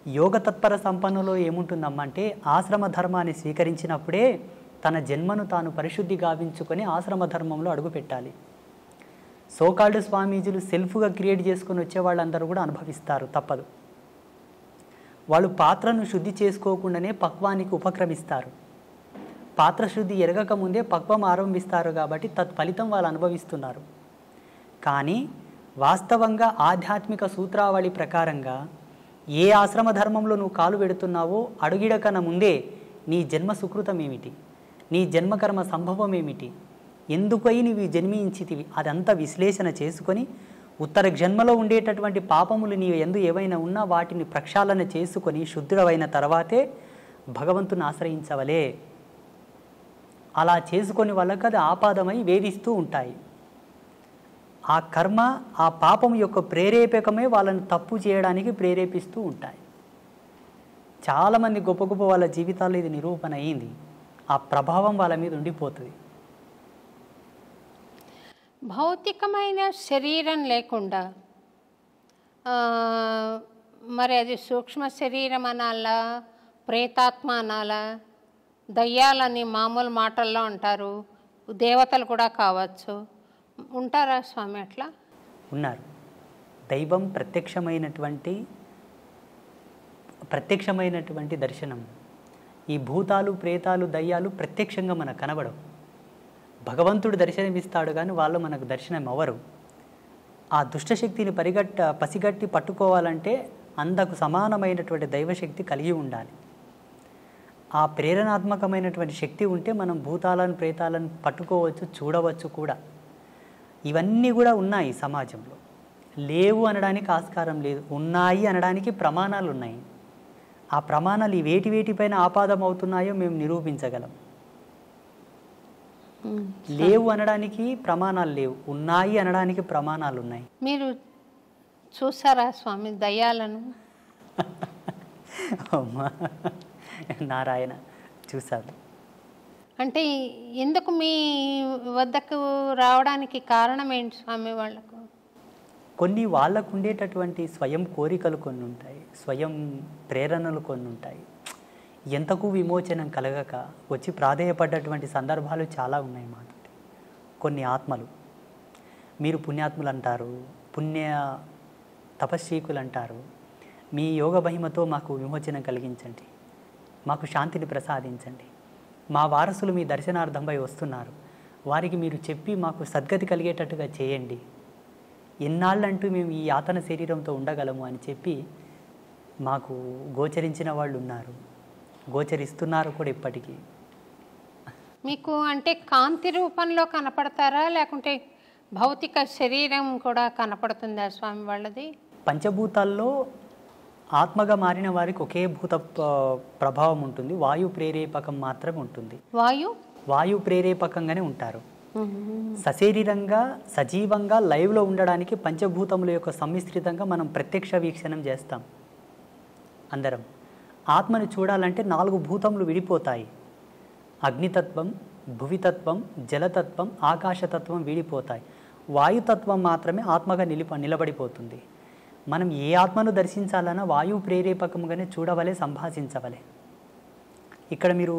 యోగ తత్పర సంపన్నులో ఏముంటుందమ్మా అంటే, ఆశ్రమ ధర్మాన్ని స్వీకరించినప్పుడే తన జన్మను తాను పరిశుద్ధి గావించుకొని ఆశ్రమ ధర్మంలో అడుగుపెట్టాలి. సోకాల్డ్ స్వామీజీలు సెల్ఫ్గా క్రియేట్ చేసుకొని వచ్చే వాళ్ళందరూ కూడా అనుభవిస్తారు, తప్పదు. వాళ్ళు పాత్రను శుద్ధి చేసుకోకుండానే పక్వానికి ఉపక్రమిస్తారు. పాత్ర శుద్ధి ఎరగక ముందే పక్వం ఆరంభిస్తారు కాబట్టి తత్ఫలితం వాళ్ళు అనుభవిస్తున్నారు. కానీ వాస్తవంగా ఆధ్యాత్మిక సూత్రావళి ప్రకారంగా ఏ ఆశ్రమ ధర్మంలో నువ్వు కాలు పెడుతున్నావో అడుగిడకన ముందే నీ జన్మ సుకృతం ఏమిటి, నీ జన్మకర్మ సంభవం ఏమిటి, ఎందుకై నీవు జన్మించితివి, అదంతా విశ్లేషణ చేసుకొని ఉత్తర జన్మలో ఉండేటటువంటి పాపములు నీవు ఎందు ఏవైనా ఉన్నా వాటిని ప్రక్షాళన చేసుకొని శుద్ధుడవైన తర్వాతే భగవంతుని ఆశ్రయించవలే. అలా చేసుకొని వాళ్ళకి అది ఆపాదమై వేధిస్తూ ఉంటాయి. ఆ కర్మ, ఆ పాపం యొక్క ప్రేరేపకమే వాళ్ళని తప్పు చేయడానికి ప్రేరేపిస్తూ ఉంటాయి. చాలామంది గొప్ప గొప్ప వాళ్ళ జీవితాల్లో ఇది నిరూపణ అయ్యింది. ఆ ప్రభావం వాళ్ళ మీద ఉండిపోతుంది. భౌతికమైన శరీరం లేకుండా మరి అది సూక్ష్మ శరీరం అనాలా, ప్రేతాత్మ అనాలా, దయ్యాలని మామూలు మాటల్లో అంటారు, దేవతలు కూడా కావచ్చు, ఉంటారా స్వామి అట్లా? ఉన్నారు. దైవం ప్రత్యక్షమైనటువంటి దర్శనం. ఈ భూతాలు, ప్రేతాలు, దయ్యాలు ప్రత్యక్షంగా మనకు కనబడవు. భగవంతుడు దర్శనమిస్తాడు కానీ వాళ్ళు మనకు దర్శనం అవ్వరు. ఆ దుష్టశక్తిని పసిగట్టి పట్టుకోవాలంటే అంతకు సమానమైనటువంటి దైవశక్తి కలిగి ఉండాలి. ఆ ప్రేరణాత్మకమైనటువంటి శక్తి ఉంటే మనం భూతాలను, ప్రేతాలను పట్టుకోవచ్చు, చూడవచ్చు కూడా. ఇవన్నీ కూడా ఉన్నాయి సమాజంలో. లేవు అనడానికి ఆస్కారం లేదు. ఉన్నాయి అనడానికి ప్రమాణాలు ఉన్నాయి. ఆ ప్రమాణాలు వేటిపైన ఆపాదం అవుతున్నాయో మేము నిరూపించగలం. లేవు అనడానికి ప్రమాణాలు లేవు, ఉన్నాయి అనడానికి ప్రమాణాలు ఉన్నాయి. మీరు చూసారా స్వామి దయ్యాలను? అమ్మా నారాయణ, చూశాను. అంటే ఎందుకు మీ వద్దకు రావడానికి కారణం ఏంటి స్వామి? వాళ్ళకు కొన్ని వాళ్ళకు ఉండేటటువంటి స్వయం కోరికలు కొన్ని ఉంటాయి, స్వయం ప్రేరణలు కొన్ని ఉంటాయి. ఎంతకు విమోచనం కలగక వచ్చి ప్రాధేయపడ్డటువంటి సందర్భాలు చాలా ఉన్నాయి మాట. కొన్ని ఆత్మలు, మీరు పుణ్యాత్ములు అంటారు, పుణ్య తపస్వీకులు అంటారు, మీ యోగ మహిమతో మాకు విమోచనం కలిగించండి, మాకు శాంతిని ప్రసాదించండి, మా వారసులు మీ దర్శనార్థంపై వస్తున్నారు, వారికి మీరు చెప్పి మాకు సద్గతి కలిగేటట్టుగా చేయండి, ఎన్నాళ్ళంటూ మేము ఈ యాతన శరీరంతో ఉండగలము అని చెప్పి మాకు గోచరించిన వాళ్ళు ఉన్నారు, గోచరిస్తున్నారు కూడా ఇప్పటికీ. మీకు అంటే కాంతి రూపంలో కనపడతారా, లేకుంటే భౌతిక శరీరం కూడా కనపడుతుందా స్వామి వాళ్ళది? పంచభూతాల్లో ఆత్మగా మారిన వారికి ఒకే భూత ప్రభావం ఉంటుంది, వాయు ప్రేరేపకం మాత్రమే ఉంటుంది. వాయు ప్రేరేపకంగానే ఉంటారు. సశరీరంగా సజీవంగా లైవ్లో ఉండడానికి పంచభూతముల యొక్క సమ్మిశ్రితంగా మనం ప్రత్యక్ష వీక్షణం చేస్తాం అందరం. ఆత్మని చూడాలంటే 4 భూతములు విడిపోతాయి. అగ్నితత్వం, భువితత్వం, జలతత్వం, ఆకాశతత్వం విడిపోతాయి. వాయుతత్వం మాత్రమే ఆత్మగా నిలబడిపోతుంది. మనం ఏ ఆత్మను దర్శించాలన్నా వాయువు ప్రేరేపకంగానే చూడవలే, సంభాషించవలే. ఇక్కడ మీరు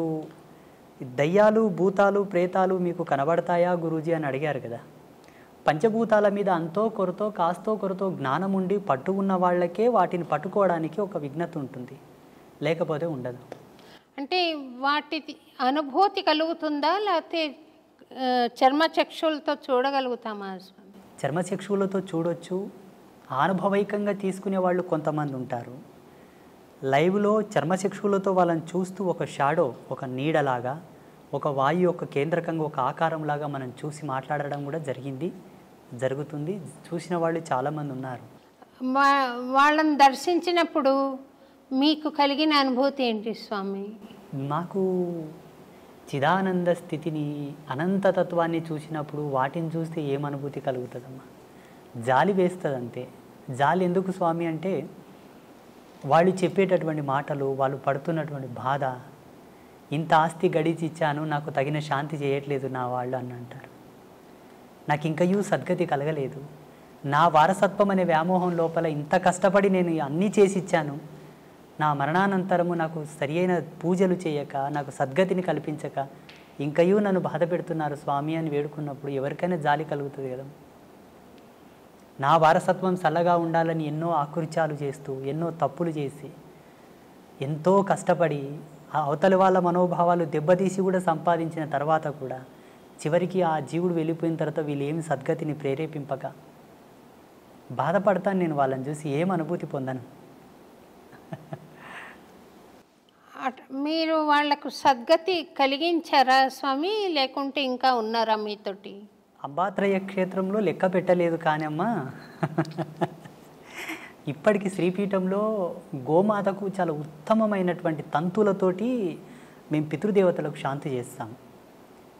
దయ్యాలు, భూతాలు, ప్రేతాలు మీకు కనబడతాయా గురూజీ అని అడిగారు కదా. పంచభూతాల మీద అంతో కొరతో కాస్తో కొరతో జ్ఞానం ఉండి పట్టు ఉన్న వాళ్ళకే వాటిని పట్టుకోవడానికి ఒక విఘ్నత ఉంటుంది, లేకపోతే ఉండదు. అంటే వాటి అనుభూతి కలుగుతుందా, లేకపోతే చర్మచక్షులతో చూడగలుగుతామా? చర్మచక్షులతో చూడొచ్చు, అనుభవైకంగా తీసుకునే వాళ్ళు కొంతమంది ఉంటారు. లైవ్లో చర్మచక్షులతో వాళ్ళని చూస్తూ ఒక షాడో, ఒక నీడలాగా, ఒక వాయు యొక్క కేంద్రకంగా ఒక ఆకారంలాగా మనం చూసి మాట్లాడడం కూడా జరుగుతుంది. చూసిన వాళ్ళు చాలామంది ఉన్నారు. వాళ్ళని దర్శించినప్పుడు మీకు కలిగిన అనుభూతి ఏంటి స్వామి? మాకు చిదానంద స్థితిని, అనంతతత్వాన్ని చూసినప్పుడు వాటిని చూస్తే ఏమనుభూతి కలుగుతుందమ్మా? జాలి వేస్తుంది అంతే. జాలి ఎందుకు స్వామి అంటే వాళ్ళు చెప్పేటటువంటి మాటలు, వాళ్ళు పడుతున్నటువంటి బాధ, ఇంత ఆస్తి గడిచి ఇచ్చాను, నాకు తగిన శాంతి చేయట్లేదు నా వాళ్ళు అని అంటారు. నాకు ఇంకయూ సద్గతి కలగలేదు, నా వారసత్వం అనే వ్యామోహం లోపల ఇంత కష్టపడి నేను అన్నీ చేసి ఇచ్చాను, నా మరణానంతరము నాకు సరి అయిన పూజలు చేయక, నాకు సద్గతిని కల్పించక ఇంకయూ నన్ను బాధ పెడుతున్నారు స్వామి అని వేడుకున్నప్పుడు ఎవరికైనా జాలి కలుగుతుంది కదా. నా వారసత్వం చల్లగా ఉండాలని ఎన్నో ఆకృత్యాలు చేస్తూ, ఎన్నో తప్పులు చేసి, ఎంతో కష్టపడి అవతలి వాళ్ళ మనోభావాలు దెబ్బతీసి కూడా సంపాదించిన తర్వాత కూడా చివరికి ఆ జీవుడు వెళ్ళిపోయిన తర్వాత వీళ్ళు ఏమి సద్గతిని ప్రేరేపింపక బాధపడతాను నేను. వాళ్ళని చూసి ఏం అనుభూతి పొందను. మీరు వాళ్లకు సద్గతి కలిగించారా స్వామి, లేకుంటే ఇంకా ఉన్నారా మీతోటి? అంబాత్రయ క్షేత్రంలో లెక్క పెట్టలేదు కానీ అమ్మా, ఇప్పటికి శ్రీపీఠంలో గోమాతకు చాలా ఉత్తమమైనటువంటి తంతులతోటి మేము పితృదేవతలకు శాంతి చేస్తాం.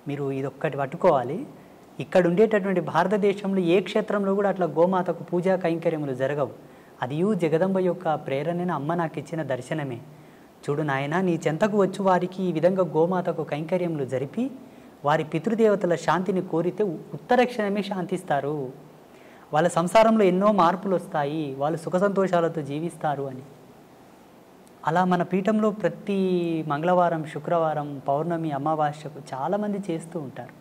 మీరు ఇదొక్కటి పట్టుకోవాలి. ఇక్కడ ఉండేటటువంటి భారతదేశంలో ఏ క్షేత్రంలో కూడా అట్లా గోమాతకు పూజా కైంకర్యములు జరగవు. అదియు జగదంబ యొక్క ప్రేరణని అమ్మ నాకు ఇచ్చిన దర్శనమే. చూడు నాయన, నీ చెంతకు వచ్చి వారికి ఈ విధంగా గోమాతకు కైంకర్యములు జరిపి వారి పితృదేవతల శాంతిని కోరితే ఉత్తరక్షణమే శాంతిస్తారు, వాళ్ళ సంసారంలో ఎన్నో మార్పులు వస్తాయి, వాళ్ళు సుఖ సంతోషాలతో జీవిస్తారు అని. అలా మన పీఠంలో ప్రతి మంగళవారం, శుక్రవారం, పౌర్ణమి, అమావాస్యకు చాలామంది చేస్తూ ఉంటారు.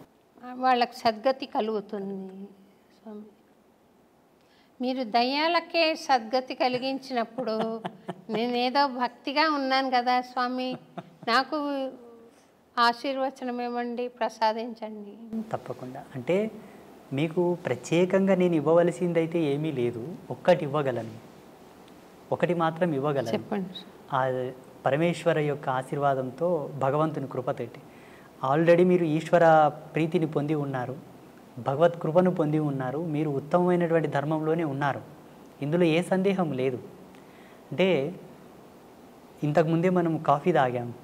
వాళ్ళకి సద్గతి కలుగుతుంది స్వామి. మీరు దయ్యాలకే సద్గతి కలిగించినప్పుడు నేనేదో భక్తిగా ఉన్నాను కదా స్వామి, నాకు ఆశీర్వచనం ఇవ్వండి, ప్రసాదించండి. తప్పకుండా. అంటే మీకు ప్రత్యేకంగా నేను ఇవ్వవలసిందైతే ఏమీ లేదు. ఒక్కటి ఇవ్వగలను, ఒకటి మాత్రం ఇవ్వగలను. చెప్పండి. ఆ పరమేశ్వర యొక్క ఆశీర్వాదంతో, భగవంతుని కృపతోటి ఆల్రెడీ మీరు ఈశ్వర ప్రీతిని పొంది ఉన్నారు, భగవత్ కృపను పొంది ఉన్నారు, మీరు ఉత్తమమైనటువంటి ధర్మంలోనే ఉన్నారు. ఇందులో ఏ సందేహం లేదు. అంటే ఇంతకుముందే మనం కాఫీ తాగాము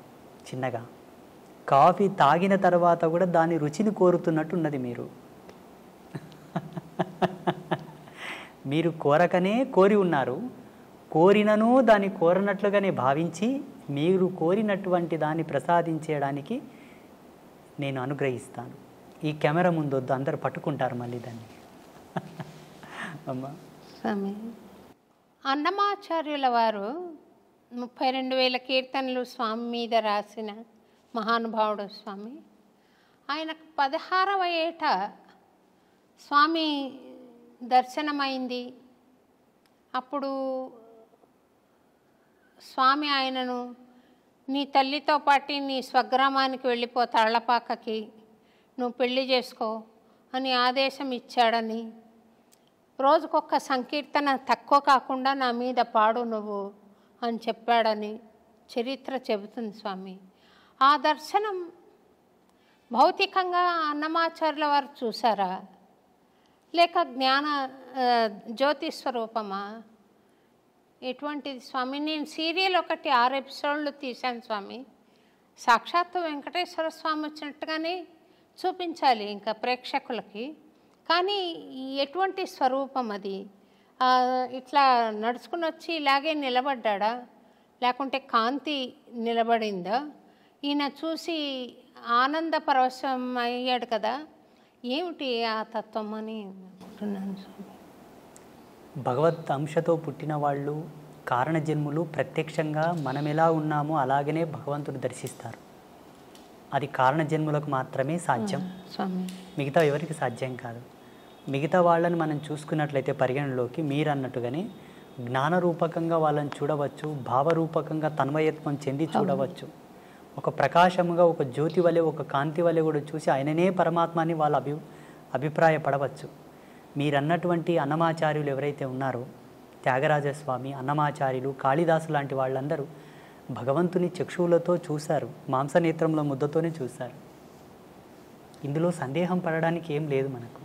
చిన్నగా. కాఫీ తాగిన తర్వాత కూడా దాని రుచిని కోరుతున్నట్టున్నది మీరు. మీరు కోరకనే కోరి ఉన్నారు, కోరినను దాన్ని కోరనట్లుగానే భావించి మీరు కోరినటువంటి దాన్ని ప్రసాదించడానికి నేను అనుగ్రహిస్తాను. ఈ కెమెరా ముందు వద్దు, అందరు పట్టుకుంటారు మళ్ళీ దాన్ని. అమ్మా స్వామి, అన్నమాచార్యుల వారు 32,000 కీర్తనలు స్వామి మీద రాసిన మహానుభావుడు స్వామి. ఆయనకు 16వ ఏట స్వామి దర్శనమైంది. అప్పుడు స్వామి ఆయనను, నీ తల్లితో పాటు నీ స్వగ్రామానికి వెళ్ళిపో, తాళ్లపాకకి, నువ్వు పెళ్లి చేసుకో అని ఆదేశం ఇచ్చాడని, రోజుకొక సంకీర్తన తక్కువ కాకుండా నా మీద పాడు నువ్వు అని చెప్పాడని చరిత్ర చెబుతుంది స్వామి. ఆ దర్శనం భౌతికంగా అన్నమాచార్యుల వారు చూసారా, లేక జ్ఞాన జ్యోతి స్వరూపమా? ఎటువంటిది స్వామి? నేను సీరియల్ ఒకటి 6 ఎపిసోడ్లు తీశాను స్వామి. సాక్షాత్తు వెంకటేశ్వర స్వామి వచ్చినట్టుగానే చూపించాలి ఇంకా ప్రేక్షకులకి. కానీ ఎటువంటి స్వరూపం అది? ఇట్లా నడుచుకుని వచ్చి ఇలాగే నిలబడ్డా, లేకుంటే కాంతి నిలబడిందా? ఈయన చూసి ఆనంద పరవశం అయ్యాడు కదా, ఏమిటి ఆ తత్వం అని అనుకుంటున్నాను స్వామి. భగవత్ అంశతో పుట్టిన వాళ్ళు, కారణజన్ములు ప్రత్యక్షంగా మనం ఎలా ఉన్నామో అలాగనే భగవంతుడు దర్శిస్తారు. అది కారణజన్ములకు మాత్రమే సాధ్యం, మిగతా ఎవరికి సాధ్యం కాదు. మిగతా వాళ్ళని మనం చూసుకున్నట్లయితే పరిగణలోకి మీరు అన్నట్టుగానే జ్ఞానరూపకంగా వాళ్ళని చూడవచ్చు, భావరూపకంగా తన్మయత్వం చెంది చూడవచ్చు. ఒక ప్రకాశముగా, ఒక జ్యోతి వలె, ఒక కాంతి వలె కూడా చూసి ఆయననే పరమాత్మని వాళ్ళ అభిప్రాయపడవచ్చు. మీరన్నటువంటి అన్నమాచార్యులు ఎవరైతే ఉన్నారో, త్యాగరాజస్వామి, అన్నమాచార్యులు, కాళిదాసు లాంటి వాళ్ళందరూ భగవంతుని చక్షువులతో చూశారు, మాంసనేత్రంలో ముద్దతోనే చూశారు. ఇందులో సందేహం పడడానికి ఏం లేదు, మనకు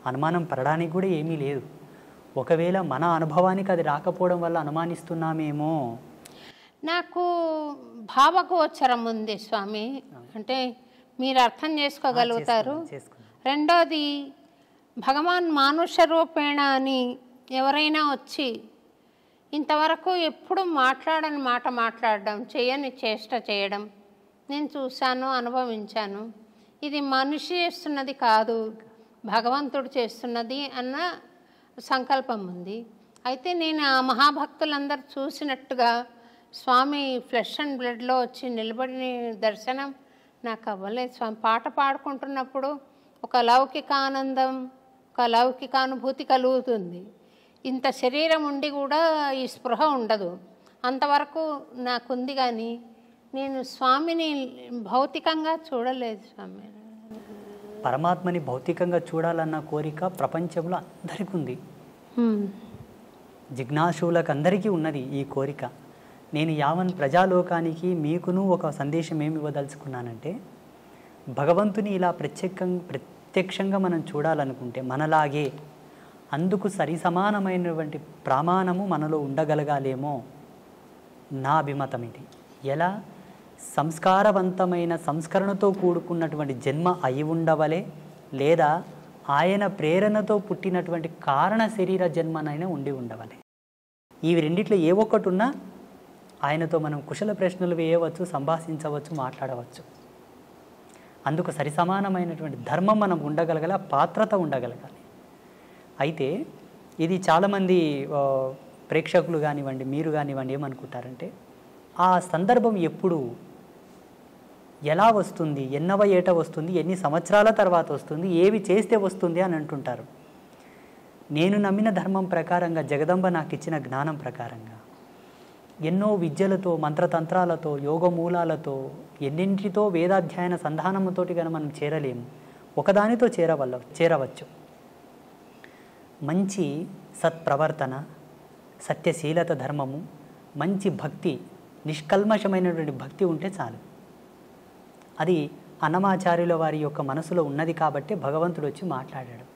అనుమానం పడడానికి కూడా ఏమీ లేదు. ఒకవేళ మన అనుభవానికి అది రాకపోవడం వల్ల అనుమానిస్తున్నామేమో. నాకు భావగోచరం ఉంది స్వామి, అంటే మీరు అర్థం చేసుకోగలుగుతారు. రెండోది, భగవాన్ మానుష రూపేణ అని ఎవరైనా వచ్చి ఇంతవరకు ఎప్పుడు మాట్లాడని మాట మాట్లాడడం, చేయని చేష్ట చేయడం నేను చూశాను, అనుభవించాను. ఇది మనిషి చేస్తున్నది కాదు, భగవంతుడు చేస్తున్నది అన్న సంకల్పం ఉంది. అయితే నేను ఆ మహాభక్తులందరూ చూసినట్టుగా స్వామి ఫ్లెష్ అండ్ బ్లడ్లో వచ్చి నిలబడిన దర్శనం నాకు అవ్వలేదు స్వామి. పాట పాడుకుంటున్నప్పుడు ఒక లౌకిక ఆనందం, ఒక లౌకిక అనుభూతి కలుగుతుంది. ఇంత శరీరం ఉండి కూడా ఈ స్పృహ ఉండదు. అంతవరకు నాకుంది, కానీ నేను స్వామిని భౌతికంగా చూడలేదు స్వామి. పరమాత్మని భౌతికంగా చూడాలన్న కోరిక ప్రపంచంలో అందరికీ ఉంది, జిజ్ఞాసులకు అందరికీ ఉన్నది ఈ కోరిక. నేను యావన్ ప్రజాలోకానికి మీకును ఒక సందేశం ఏమి ఇవ్వదలుచుకున్నానంటే, భగవంతుని ఇలా ప్రత్యక్షంగా మనం చూడాలనుకుంటే మనలాగే అందుకు సరి సమానమైనటువంటి ప్రమాణము మనలో ఉండగలగాలేమో నా అభిమతం ఇది. ఎలా? సంస్కారవంతమైన సంస్కరణతో కూడుకున్నటువంటి జన్మ అయి ఉండవలే లేదా ఆయన ప్రేరణతో పుట్టినటువంటి కారణ శరీర జన్మనైనా ఉండి ఉండవాలి. ఈ రెండిట్లో ఏ ఒక్కటి ఉన్నా ఆయనతో మనం కుశల ప్రశ్నలు వేయవచ్చు, సంభాషించవచ్చు, మాట్లాడవచ్చు. అందుకు సరిసమానమైనటువంటి ధర్మం మనం ఉండగలగాలి, పాత్రత ఉండగలగాలి. అయితే ఇది చాలామంది ప్రేక్షకులు కానివ్వండి, మీరు కానివ్వండి ఏమనుకుంటారంటే, ఆ సందర్భం ఎప్పుడు, ఎలా వస్తుంది, ఎన్నవ ఏట వస్తుంది, ఎన్ని సంవత్సరాల తర్వాత వస్తుంది, ఏవి చేస్తే వస్తుంది అని అంటుంటారు. నేను నమ్మిన ధర్మం ప్రకారంగా, జగదంబ నాకు ఇచ్చిన జ్ఞానం ప్రకారంగా, ఎన్నో విద్యలతో, మంత్రతంత్రాలతో, యోగమూలాలతో, ఎన్నింటితో వేదాధ్యయన సంధానముతోటి కనుక మనం చేరలేము, ఒకదానితో చేరవచ్చు. మంచి సత్ప్రవర్తన, సత్యశీలత ధర్మము, మంచి భక్తి, నిష్కల్మషమైనటువంటి భక్తి ఉంటే చాలు. అది అన్నమాచార్యుల వారి యొక్క మనసులో ఉన్నది కాబట్టి భగవంతుడు వచ్చి మాట్లాడాడు.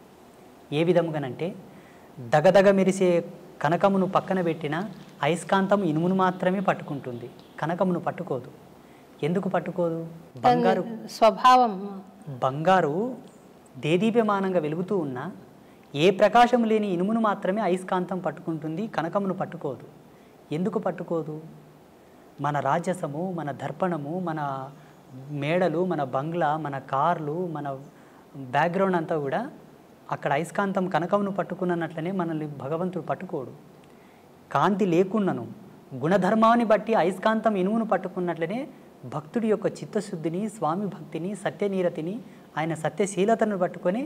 ఏ విధముగానంటే, దగదగ మెరిసే కనకమును పక్కన పెట్టిన అయస్కాంతం ఇనుమును మాత్రమే పట్టుకుంటుంది, కనకమును పట్టుకోదు. ఎందుకు పట్టుకోదు? బంగారు స్వభావం. బంగారు దేదీప్యమానంగా వెలుగుతూ ఉన్నా ఏ ప్రకాశం లేని ఇనుమును మాత్రమే అయస్కాంతం పట్టుకుంటుంది, కనకమును పట్టుకోదు. ఎందుకు పట్టుకోదు? మన రాజసము, మన దర్పణము, మన మేడలు, మన బంగ్లా, మన కార్లు, మన బ్యాక్గ్రౌండ్ అంతా కూడా అక్కడ అయస్కాంతం కనకమును పట్టుకున్నట్లనే మనల్ని భగవంతుడు పట్టుకోడు. కాంతి లేకున్నను గుణధర్మాన్ని బట్టి అయస్కాంతం ఇనుమును పట్టుకున్నట్లనే భక్తుడి యొక్క చిత్తశుద్ధిని, స్వామి భక్తిని, సత్యనీరతిని, ఆయన సత్యశీలతను పట్టుకొని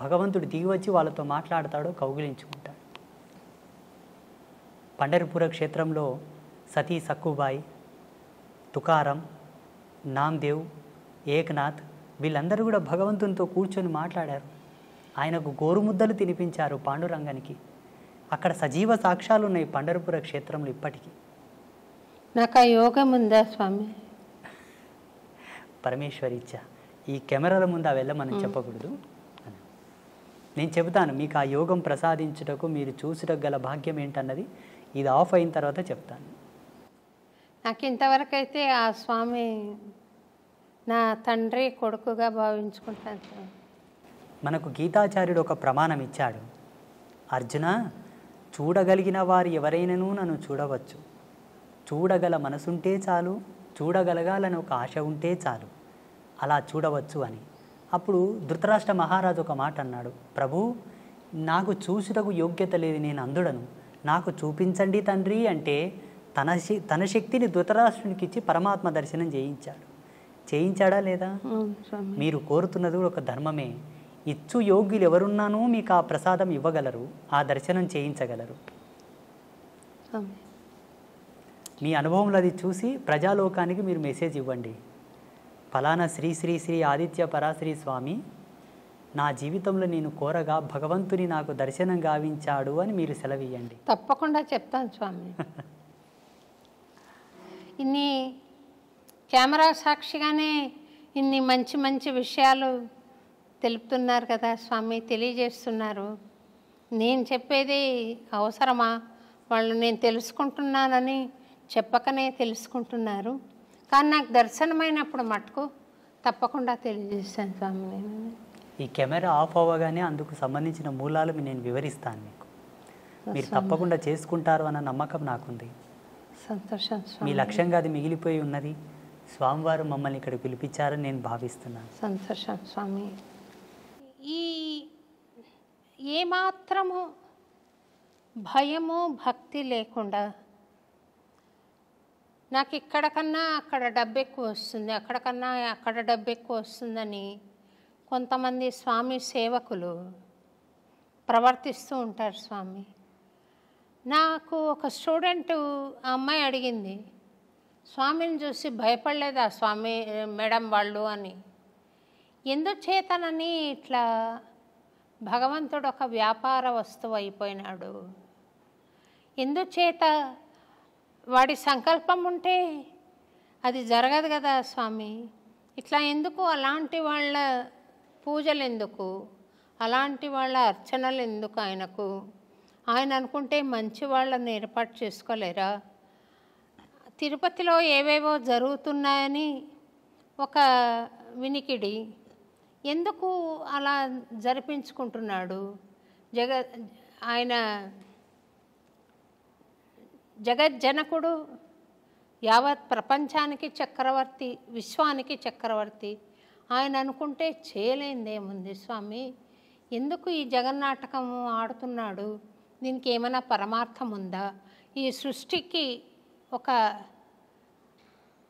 భగవంతుడు దిగివచ్చి వాళ్ళతో మాట్లాడతాడు, కౌగిలించుకుంటాడు. పండరిపుర క్షేత్రంలో సతీ సక్కుబాయి, తుకారం, నామ్దేవ్, ఏక్నాథ్ వీళ్ళందరూ కూడా భగవంతునితో కూర్చొని మాట్లాడారు. ఆయనకు గోరుముద్దలు తినిపించారు పాండురంగానికి. అక్కడ సజీవ సాక్ష్యాలు ఉన్నాయి పండరిపుర క్షేత్రంలో ఇప్పటికీ. నాకు ఆ యోగం ఉందా స్వామి? పరమేశ్వరి ఇచ్చా. ఈ కెమెరాల ముందు అవి మనం చెప్పకూడదు. నేను చెబుతాను మీకు ఆ యోగం ప్రసాదించుటకు మీరు చూసుటకు గల భాగ్యం ఏంటన్నది ఇది ఆఫ్ అయిన తర్వాత చెప్తాను. నాకు ఇంతవరకు అయితే ఆ స్వామి నా తండ్రి కొడుకుగా భావించుకుంటాను స్వామి. మనకు గీతాచార్యుడు ఒక ప్రమాణం ఇచ్చాడు. అర్జున, చూడగలిగిన వారు ఎవరైనాను నన్ను చూడవచ్చు, చూడగల మనసుంటే చాలు, చూడగలగాలని ఒక ఆశ ఉంటే చాలు, అలా చూడవచ్చు అని. అప్పుడు ధృతరాష్ట్ర మహారాజు ఒక మాట అన్నాడు, ప్రభు నాకు చూసుటకు యోగ్యత లేదు, నేను అంధుడను, నాకు చూపించండి తండ్రి అంటే తన శక్తిని ధృతరాష్ట్రునికి ఇచ్చి పరమాత్మ దర్శనం చేయించాడా లేదా? మీరు కోరుతున్నది ఒక ధర్మమే. ఇచ్చు యోగ్యులు ఎవరున్నానో మీకు ఆ ప్రసాదం ఇవ్వగలరు, ఆ దర్శనం చేయించగలరు. మీ అనుభవంలో అది చూసి ప్రజాలోకానికి మీరు మెసేజ్ ఇవ్వండి. ఫలానా శ్రీ శ్రీ శ్రీ ఆదిత్య పరాశ్రీ స్వామి నా జీవితంలో నేను కోరగా భగవంతుని నాకు దర్శనం గావించాడు అని మీరు సెలవియ్యండి. తప్పకుండా చెప్తాను స్వామి. ఇన్ని కెమెరా సాక్షిగానే ఇన్ని మంచి మంచి విషయాలు తెలుపుతున్నారు కదా స్వామి, తెలియజేస్తున్నారు. నేను చెప్పేది అవసరమా? వాళ్ళు నేను తెలుసుకుంటున్నానని చెప్పకనే తెలుసుకుంటున్నారు. కానీ నాకు దర్శనమైనప్పుడు మటుకు తప్పకుండా తెలియజేస్తాను స్వామి. నేను ఈ కెమెరా ఆఫ్ అవ్వగానే అందుకు సంబంధించిన మూలాలు నేను వివరిస్తాను మీకు. మీరు తప్పకుండా చేసుకుంటారు అన్న నమ్మకం నాకుంది. సంతోషం స్వామి. మీ లక్ష్యంగా అది మిగిలిపోయి ఉన్నది. స్వామివారు మమ్మల్ని ఇక్కడ పిలిపించారని నేను భావిస్తున్నాను. సంతోషం స్వామి. ఈ ఏమాత్రము భయము భక్తి లేకుండా నాకు ఇక్కడ కన్నా అక్కడ డబ్బు ఎక్కువ వస్తుంది, అక్కడ కన్నా అక్కడ డబ్బు ఎక్కువ వస్తుందని కొంతమంది స్వామి సేవకులు ప్రవర్తిస్తూ ఉంటారు స్వామి. నాకు ఒక స్టూడెంట్ ఆ అమ్మాయి అడిగింది, స్వామిని చూసి భయపడలేదా స్వామి మేడం వాళ్ళు అని. ఎందుచేతనని ఇట్లా భగవంతుడు ఒక వ్యాపార వస్తువు అయిపోయినాడు, ఎందుచేత వాడి సంకల్పం ఉంటే అది జరగదు కదా స్వామి. ఇట్లా ఎందుకు, అలాంటి వాళ్ళ పూజలు ఎందుకు, అలాంటి వాళ్ళ అర్చనలు ఎందుకు ఆయనకు? ఆయన అనుకుంటే మంచి వాళ్ళని ఏర్పాటు చేసుకోలేరా? తిరుపతిలో ఏవేవో జరుగుతున్నాయని ఒక వినికిడి, ఎందుకు అలా జరిపించుకుంటున్నాడు? ఆయన జగజ్జనకుడు, యావత్ ప్రపంచానికి చక్రవర్తి, విశ్వానికి చక్రవర్తి. ఆయన అనుకుంటే చేయలేనిదేముంది స్వామి? ఎందుకు ఈ జగన్నాటకము ఆడుతున్నాడు? దీనికి ఏమైనా పరమార్థం ఉందా? ఈ సృష్టికి ఒక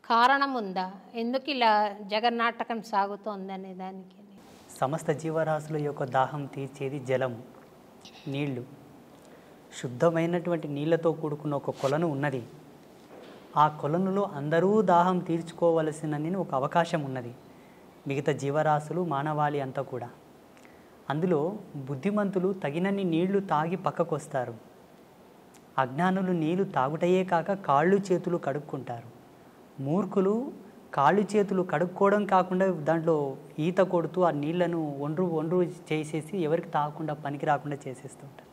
కారణం ఉందా? ఎందుకు ఇలా జగన్నాటకం సాగుతోందనే దానికి. సమస్త జీవరాశుల యొక్క దాహం తీర్చేది జలము, నీళ్లు. శుద్ధమైనటువంటి నీళ్లతో కూడుకున్న ఒక కొలను ఉన్నది. ఆ కొలనులో అందరూ దాహం తీర్చుకోవలసినని ఒక అవకాశం ఉన్నది. మిగతా జీవరాశులు, మానవాళి అంతా కూడా. అందులో బుద్ధిమంతులు తగినన్ని నీళ్లు తాగి పక్కకు వస్తారు. అజ్ఞానులు నీళ్లు తాగుటయే కాక కాళ్ళు చేతులు కడుక్కుంటారు. మూర్ఖులు కాళ్ళు చేతులు కడుక్కోవడం కాకుండా దాంట్లో ఈత కొడుతూ ఆ నీళ్లను ఒండ్రు చేసేసి ఎవరికి తాగకుండా పనికి రాకుండా చేసేస్తుంటారు.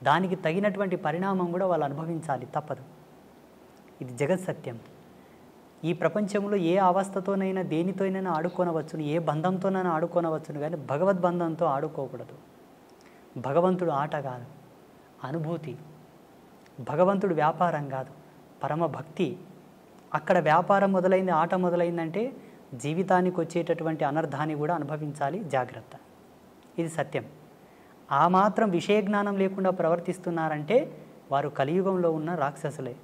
దానికి తగినటువంటి పరిణామం కూడా వాళ్ళు అనుభవించాలి, తప్పదు. ఇది జగత్ సత్యం. ఈ ప్రపంచంలో ఏ అవస్థతోనైనా దేనితోనైనా ఆడుకోనవచ్చును, ఏ బంధంతోనైనా ఆడుకోనవచ్చును, కానీ భగవద్బంధంతో ఆడుకోకూడదు. భగవంతుడు ఆట కాదు, అనుభూతి. భగవంతుడు వ్యాపారం కాదు, పరమ భక్తి. అక్కడ వ్యాపారం మొదలైంది, ఆట మొదలైందంటే జీవితానికి వచ్చేటటువంటి అనర్థాన్ని కూడా అనుభవించాలి. జాగ్రత్త, ఇది సత్యం. ఆ మాత్రం విషయ జ్ఞానం లేకుండా ప్రవర్తిస్తున్నారంటే వారు కలియుగంలో ఉన్న రాక్షసులే,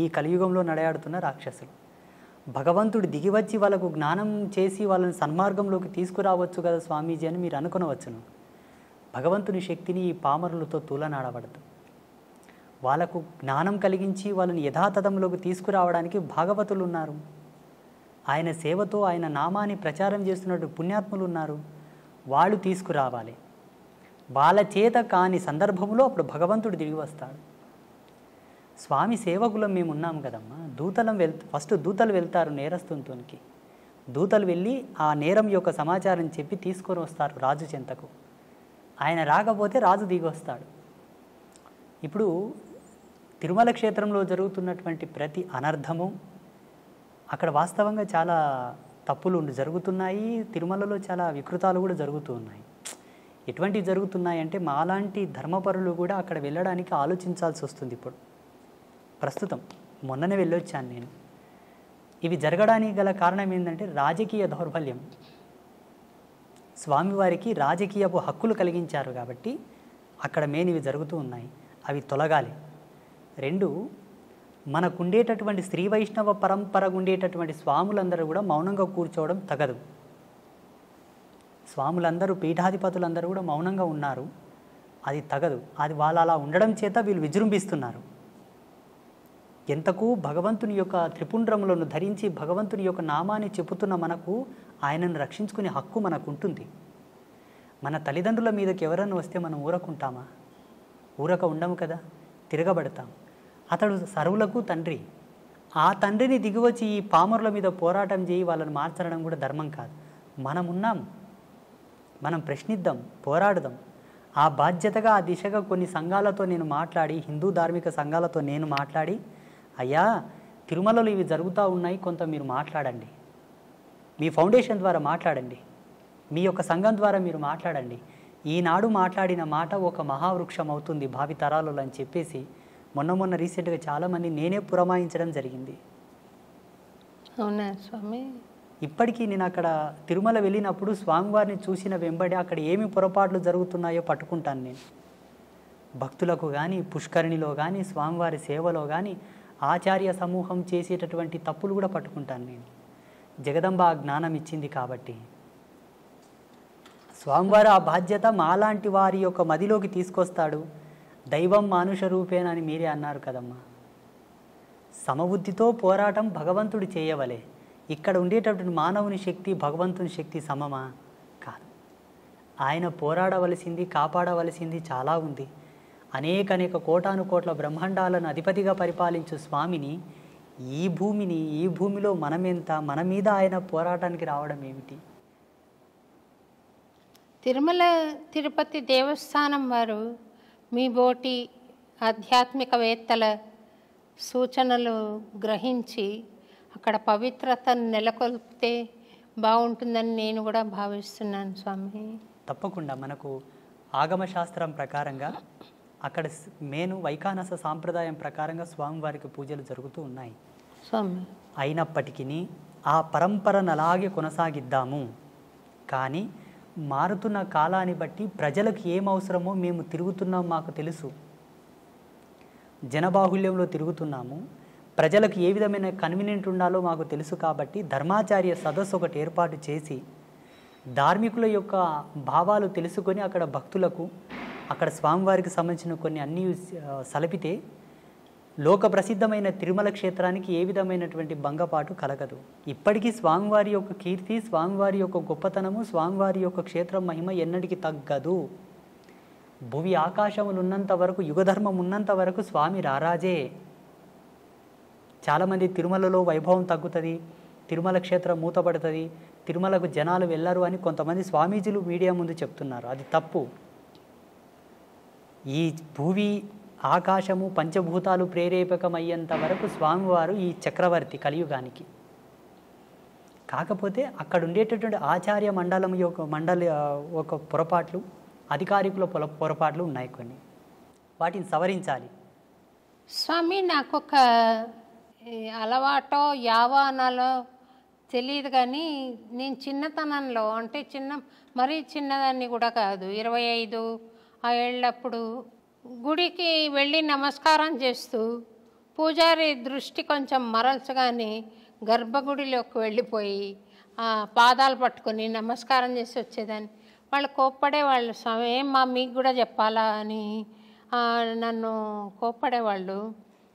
ఈ కలియుగంలో నడయాడుతున్న రాక్షసులు. భగవంతుడు దిగివచ్చి వాళ్ళకు జ్ఞానం చేసి వాళ్ళని సన్మార్గంలోకి తీసుకురావచ్చు కదా స్వామీజీ అని మీరు అనుకునవచ్చును. భగవంతుని శక్తిని ఈ పామరులతో తూలనాడబడదు. వాళ్ళకు జ్ఞానం కలిగించి వాళ్ళని యథాతథంలోకి తీసుకురావడానికి భాగవతులు ఉన్నారు. ఆయన సేవతో ఆయన నామాన్ని ప్రచారం చేస్తున్నట్టు పుణ్యాత్ములు ఉన్నారు. వాళ్ళు తీసుకురావాలి. వాళ్ళ చేత కాని సందర్భంలో అప్పుడు భగవంతుడు తిరిగి వస్తాడు. స్వామి సేవకులం మేము ఉన్నాము కదమ్మా. ఫస్ట్ దూతలు వెళ్తారు నేరస్తునికి. దూతలు వెళ్ళి ఆ నేరం యొక్క సమాచారం చెప్పి తీసుకొని వస్తారు రాజు చెంతకు. ఆయన రాకపోతే రాజు దిగి వస్తాడు. ఇప్పుడు తిరుమల క్షేత్రంలో జరుగుతున్నటువంటి ప్రతి అనర్థము అక్కడ వాస్తవంగా చాలా తప్పులు జరుగుతున్నాయి. తిరుమలలో చాలా వికృతాలు కూడా జరుగుతూ ఉన్నాయి. ఎటువంటివి జరుగుతున్నాయి అంటే మాలాంటి ధర్మపరులు కూడా అక్కడ వెళ్ళడానికి ఆలోచించాల్సి వస్తుంది. ఇప్పుడు ప్రస్తుతం మొన్ననే వెళ్ళొచ్చాను నేను. ఇవి జరగడానికి గల కారణం ఏంటంటే రాజకీయ దౌర్బల్యం. స్వామివారికి రాజకీయపు హక్కులు కలిగించారు కాబట్టి అక్కడ ఇవి జరుగుతూ ఉన్నాయి. అవి తొలగాలి. 2, మనకుండేటటువంటి శ్రీ వైష్ణవ పరంపరకు ఉండేటటువంటి స్వాములందరూ కూడా మౌనంగా కూర్చోవడం తగదు. స్వాములందరూ, పీఠాధిపతులందరూ కూడా మౌనంగా ఉన్నారు. అది తగదు. అది వాళ్ళు అలా ఉండడం చేత వీళ్ళు విజృంభిస్తున్నారు. ఎంతకు భగవంతుని యొక్క త్రిపుండ్రములను ధరించి భగవంతుని యొక్క నామాన్ని చెప్పుతున్న మనకు ఆయనను రక్షించుకునే హక్కు మనకు ఉంటుంది. మన తల్లిదండ్రుల మీదకి ఎవరన్నా వస్తే మనం ఊరకుంటామా? ఊరక ఉండము కదా, తిరగబడతాం. అతడు సర్వులకు తండ్రి. ఆ తండ్రిని దిగివచ్చి ఈ పామరుల మీద పోరాటం చేయి వాళ్ళని మార్చడం కూడా ధర్మం కాదు. మనం ఉన్నాం, మనం ప్రశ్నిద్దాం, పోరాడదాం. ఆ బాధ్యతగా ఆ దిశగా కొన్ని సంఘాలతో నేను మాట్లాడి, హిందూ ధార్మిక సంఘాలతో నేను మాట్లాడి, అయ్యా తిరుమలలో ఇవి జరుగుతూ ఉన్నాయి, కొంత మీరు మాట్లాడండి, మీ ఫౌండేషన్ ద్వారా మాట్లాడండి, మీ యొక్క సంఘం ద్వారా మీరు మాట్లాడండి. ఈనాడు మాట్లాడిన మాట ఒక మహావృక్షం అవుతుంది భావితరాలలో అని చెప్పేసి మొన్న రీసెంట్గా చాలామంది నేనే పురమాయించడం జరిగింది. అవునా స్వామి? ఇప్పటికీ నేను అక్కడ తిరుమల వెళ్ళినప్పుడు స్వామివారిని చూసిన వెంబడి అక్కడ ఏమి పొరపాట్లు జరుగుతున్నాయో పట్టుకుంటాను నేను. భక్తులకు కానీ, పుష్కరిణిలో కానీ, స్వామివారి సేవలో కానీ ఆచార్య సమూహం చేసేటటువంటి తప్పులు కూడా పట్టుకుంటాను నేను. జగదంబ ఆ జ్ఞానం ఇచ్చింది కాబట్టి స్వామివారి ఆ బాధ్యత మాలాంటి వారి యొక్క మదిలోకి తీసుకొస్తాడు. దైవం మానుష రూపేణ అని మీరే అన్నారు కదమ్మా. సమబుద్ధితో పోరాటం భగవంతుడు చేయవలే. ఇక్కడ ఉండేటటువంటి మానవుని శక్తి భగవంతుని శక్తి సమమా? కాదు. ఆయన పోరాడవలసింది, కాపాడవలసింది చాలా ఉంది. అనేక కోటాను కోట్ల బ్రహ్మాండాలను అధిపతిగా పరిపాలించు స్వామిని, ఈ భూమిలో మనమెంత, మన మీద ఆయన పోరాటానికి రావడం ఏమిటి? తిరుమల తిరుపతి దేవస్థానం వారు మీ బోటి ఆధ్యాత్మికవేత్తల సూచనలు గ్రహించి అక్కడ పవిత్రతను నెలకొల్పితే బాగుంటుందని నేను కూడా భావిస్తున్నాను స్వామి. తప్పకుండా మనకు ఆగమ శాస్త్రం ప్రకారంగా అక్కడ మేను వైఖానస సాంప్రదాయం ప్రకారంగా స్వామివారికి పూజలు జరుగుతూ ఉన్నాయి స్వామి. అయినప్పటికీ ఆ పరంపరను అలాగే కొనసాగిద్దాము. కానీ మారుతున్న కాలాన్ని బట్టి ప్రజలకు ఏం అవసరమో మేము తిరుగుతున్నాం, మాకు తెలుసు. జనబాహుల్యంలో తిరుగుతున్నాము, ప్రజలకు ఏ విధమైన కన్వీనియంట్ ఉండాలో మాకు తెలుసు. కాబట్టి ధర్మాచార్య సదస్సు ఒకటి ఏర్పాటు చేసి ధార్మికుల యొక్క భావాలు తెలుసుకొని అక్కడ భక్తులకు అక్కడ స్వామివారికి సంబంధించిన కొన్ని అన్నీ సలిపితే లోక ప్రసిద్ధమైన తిరుమల క్షేత్రానికి ఏ విధమైనటువంటి భంగపాటు కలగదు. ఇప్పటికీ స్వామివారి యొక్క కీర్తి, స్వామివారి యొక్క గొప్పతనము, స్వామివారి యొక్క క్షేత్రం మహిమ ఎన్నటికీ తగ్గదు. భువి ఆకాశములు ఉన్నంత వరకు, యుగధర్మం ఉన్నంత వరకు స్వామి రారాజే. చాలామంది తిరుమలలో వైభవం తగ్గుతుంది, తిరుమల క్షేత్రం మూతపడుతుంది, తిరుమలకు జనాలు వెళ్ళరు అని కొంతమంది స్వామీజీలు మీడియా ముందు చెప్తున్నారు. అది తప్పు. ఈ భూమి ఆకాశము పంచభూతాలు ప్రేరేపకమయ్యేంత వరకు స్వామివారు ఈ చక్రవర్తి కలియుగానికి. కాకపోతే అక్కడ ఉండేటటువంటి ఆచార్య మండలం యొక్క పొరపాట్లు, అధికారికుల పొరపాట్లు ఉన్నాయి కొన్ని. వాటిని సవరించాలి. స్వామి, నాకు ఒక అలవాటో యావానాలో తెలియదు, కానీ నేను చిన్నతనంలో, అంటే మరీ చిన్నదాన్ని కూడా కాదు, 25 ఆ ఏళ్ళప్పుడు గుడికి వెళ్ళి నమస్కారం చేస్తూ పూజారి దృష్టి కొంచెం మరల్చగానే గర్భగుడిలోకి వెళ్ళిపోయి పాదాలు పట్టుకొని నమస్కారం చేసి వచ్చేదాన్ని. వాళ్ళు కోప్పడేవాళ్ళు, స్వామి ఏమ్మా మీకు కూడా చెప్పాలా అని నన్ను కోప్పడేవాళ్ళు.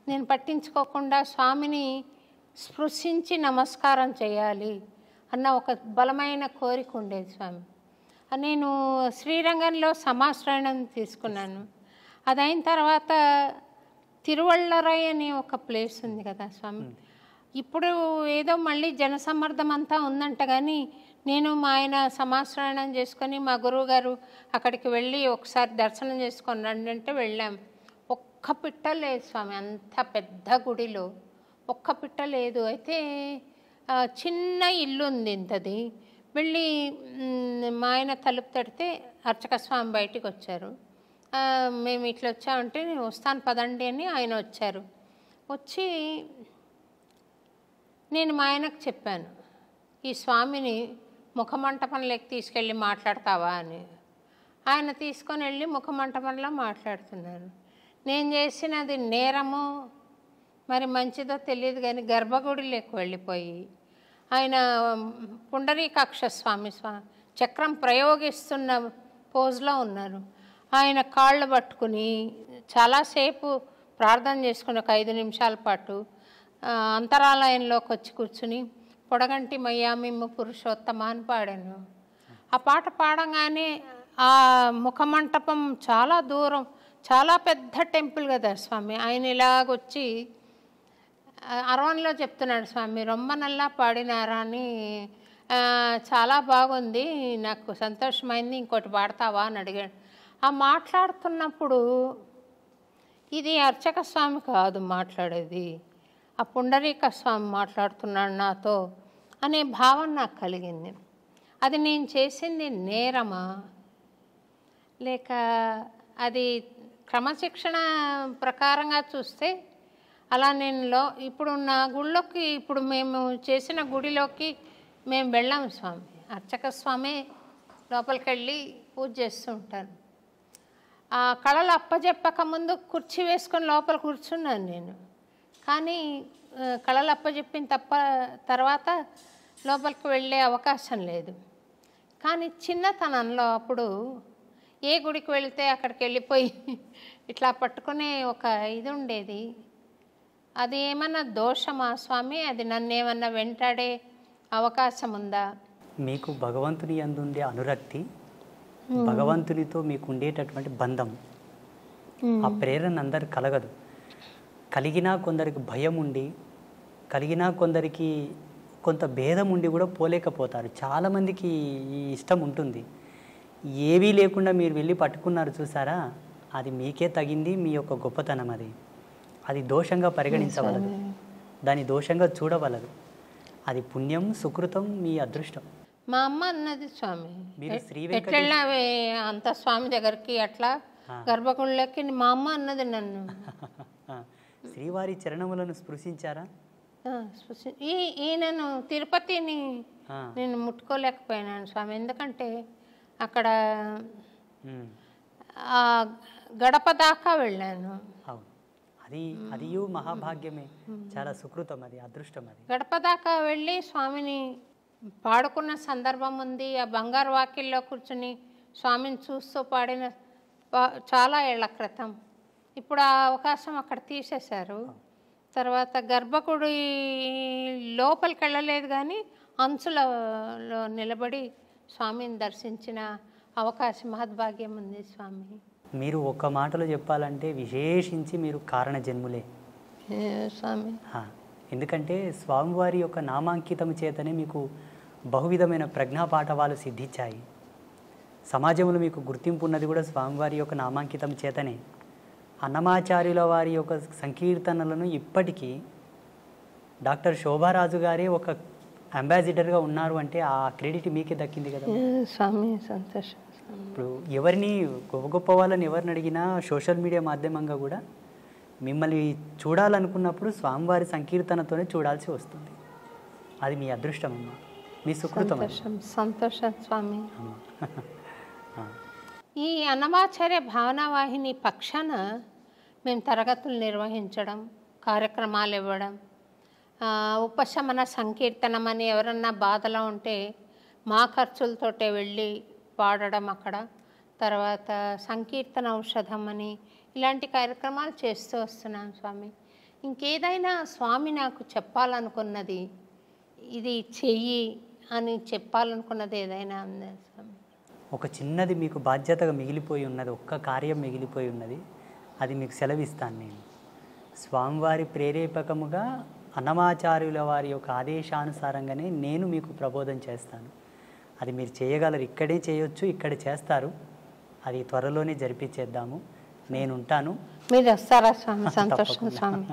నేను పట్టించుకోకుండా స్వామిని స్పృశించి నమస్కారం చేయాలి అన్న ఒక బలమైన కోరిక ఉండేది స్వామి. నేను శ్రీరంగంలో సమాశ్రయణం తీసుకున్నాను. అదైన తర్వాత తిరువళ్ళరై అనే ఒక ప్లేస్ ఉంది కదా స్వామి. ఇప్పుడు ఏదో మళ్ళీ జనసమ్మర్దం అంతా ఉందంట, కానీ నేను మా ఆయన సమాశ్రయణం చేసుకొని మా గురువు గారు అక్కడికి వెళ్ళి ఒకసారి దర్శనం చేసుకొని రండి అంటే వెళ్ళాం. ఒక్క పిట్ట లేదు స్వామి, అంత పెద్ద గుడిలో ఒక్క పిట్ట లేదు. అయితే చిన్న ఇల్లు ఉంది ఇంతది. వెళ్ళి మా ఆయన తలుపు తడితే అర్చక స్వామి బయటికి వచ్చారు. మేము ఇట్లా వచ్చామంటే నేను వస్తాను పదండి అని ఆయన వచ్చారు. వచ్చి నేను మా ఆయనకు చెప్పాను, ఈ స్వామిని ముఖమంటపంలోకి తీసుకెళ్ళి మాట్లాడతావా అని. ఆయన తీసుకొని వెళ్ళి ముఖమంటపంలో మాట్లాడుతున్నారు. నేను చేసినది నేరమో మరి మంచిదో తెలియదు, కానీ గర్భగుడిలోకి వెళ్ళిపోయి ఆయన పుండరీకాక్ష స్వామి చక్రం ప్రయోగిస్తున్న పోజ్లో ఉన్నారు. ఆయన కాళ్ళు పట్టుకుని చాలాసేపు ప్రార్థన చేసుకుని ఒక 5 నిమిషాల పాటు అంతరాలయంలోకి వచ్చి కూర్చుని పొడగంటి మయ్యామిమ్మ పురుషోత్తమ అని పాడాను. ఆ పాట పాడంగానే ఆ ముఖమంటపం చాలా దూరం, చాలా పెద్ద టెంపుల్ కదా స్వామి. ఆయన ఇలాగొచ్చి అరవన్లో చెప్తున్నాడు, స్వామి రొమ్మ నల్లా పాడినారా అని, చాలా బాగుంది, నాకు సంతోషమైంది, ఇంకోటి పాడతావా అని అడిగాడు. ఆ మాట్లాడుతున్నప్పుడు ఇది అర్చక స్వామి కాదు మాట్లాడేది, ఆ పుండరీక స్వామి మాట్లాడుతున్నాడు నాతో అనే భావన నాకు కలిగింది. అది నేను చేసింది నేరమా లేక అది క్రమశిక్షణ ప్రకారంగా చూస్తే అలా నేను ఇప్పుడు నా గుళ్ళోకి, ఇప్పుడు మేము చేసిన గుడిలోకి మేము వెళ్ళాము స్వామి. అర్చక స్వామి లోపలికి వెళ్ళి పూజ చేస్తూ ఉంటాను. ఆ కళలు అప్పచెప్పక ముందు కుర్చీ వేసుకొని లోపల కూర్చున్నాను నేను. కానీ కళలు అప్పచెప్పిన తర్వాత లోపలికి వెళ్ళే అవకాశం లేదు. కానీ చిన్నతనంలో అప్పుడు ఏ గుడికి వెళితే అక్కడికి వెళ్ళిపోయి ఇట్లా పట్టుకునే ఒక ఇది ఉండేది. అది ఏమన్నా దోషమా స్వామి? అది నన్ను ఏమన్నా వెంటాడే అవకాశం ఉందా? మీకు భగవంతుని యందు ఉండే అనురక్తి, భగవంతునితో మీకు ఉండేటటువంటి బంధం, ఆ ప్రేరణ అందరికి కలగదు. కలిగినా కొందరికి భయం ఉండి, కలిగినా కొందరికి కొంత భేదం ఉండి కూడా పోలేకపోతారు. చాలామందికి ఈ ఇష్టం ఉంటుంది. ఏవీ లేకుండా మీరు వెళ్ళి పట్టుకున్నారు చూసారా, అది మీకే తగింది, మీ యొక్క గొప్పతనం. అది దోషంగా పరిగణించవలదు, దాని దోషంగా చూడవలదు. అది పుణ్యం, సుకృతం, మీ అదృష్టం. మా అమ్మ అన్నది స్వామి, మీరు శ్రీ ఎట్లెళ్ళావే అంత స్వామి దగ్గరికి అట్లా గర్భగుడిలోకి, మా అమ్మ అన్నది నన్ను. శ్రీవారి చరణములను స్పృశించారా? ఈయనను తిరుపతిని నేను ముట్టుకోలేకపోయినాను స్వామి, ఎందుకంటే అక్కడ గడప దాకా వెళ్ళాను. అవును, అది మహాభాగ్యమే, చాలా సుకృతం, అది అదృష్టం. అది గడప దాకా వెళ్ళి స్వామిని పాడుకున్న సందర్భం ఉంది. ఆ బంగారు వాకిల్లో కూర్చుని స్వామిని చూస్తూ పాడిన చాలా ఏళ్ల క్రితం. ఇప్పుడు ఆ అవకాశం అక్కడ తీసేశారు. తర్వాత గర్భగుడి లోపలికి వెళ్ళలేదు, కానీ అంచులలో నిలబడి స్వామిని దర్శించిన అవకాశం, మహద్భాగ్యం ఉంది స్వామి. మీరు ఒక్క మాటలో చెప్పాలంటే విశేషించి మీరు కారణ జన్ములే స్వామి. ఎందుకంటే స్వామివారి యొక్క నామాంకితం చేతనే మీకు బహువిధమైన ప్రజ్ఞాపాఠవాలు సిద్ధించాయి. సమాజంలో మీకు గుర్తింపు ఉన్నది కూడా స్వామివారి యొక్క నామాంకితం చేతనే. అన్నమాచార్యుల వారి యొక్క సంకీర్తనలను ఇప్పటికీ డాక్టర్ శోభారాజు గారే ఒక అంబాసిడర్గా ఉన్నారు అంటే ఆ క్రెడిట్ మీకే దక్కింది కదా స్వామి. సంతోషం. ఇప్పుడు ఎవరిని గొప్ప వాళ్ళని ఎవరిని అడిగినా సోషల్ మీడియా మాధ్యమంగా కూడా మిమ్మల్ని చూడాలనుకున్నప్పుడు స్వామివారి సంకీర్తనతోనే చూడాల్సి వస్తుంది. అది మీ అదృష్టం అమ్మా, మీ సుకృతం. సంతోషం స్వామి. ఈ అన్నమాచార్య భావనావాహిని పక్షాన మేము తరగతులు నిర్వహించడం, కార్యక్రమాలు ఇవ్వడం, ఉపశమన సంకీర్తనం అని ఎవరన్నా బాధలో ఉంటే మా ఖర్చులతోటే వెళ్ళి పాడడం అక్కడ. తర్వాత సంకీర్తన ఔషధం అని ఇలాంటి కార్యక్రమాలు చేస్తూ వస్తున్నాను స్వామి. ఇంకేదైనా స్వామి నాకు చెప్పాలనుకున్నది, ఇది చెయ్యి అని చెప్పాలనుకున్నది ఏదైనా ఉందా స్వామి? ఒక చిన్నది మీకు బాధ్యతగా మిగిలిపోయి ఉన్నది, ఒక్క కార్యం మిగిలిపోయి ఉన్నది, అది మీకు సెలవిస్తాను నేను. స్వామివారి ప్రేరేపకముగా అన్నమాచార్యుల వారి యొక్క ఆదేశానుసారంగానే నేను మీకు ప్రబోధం చేస్తాను. అది మీరు చేయగలరు, ఇక్కడే చేయొచ్చు, ఇక్కడ చేస్తారు. అది త్వరలోనే జరిపించేద్దాము. నేను ఉంటాను. మీరు వస్తారా స్వామి? సంతోషం స్వామి.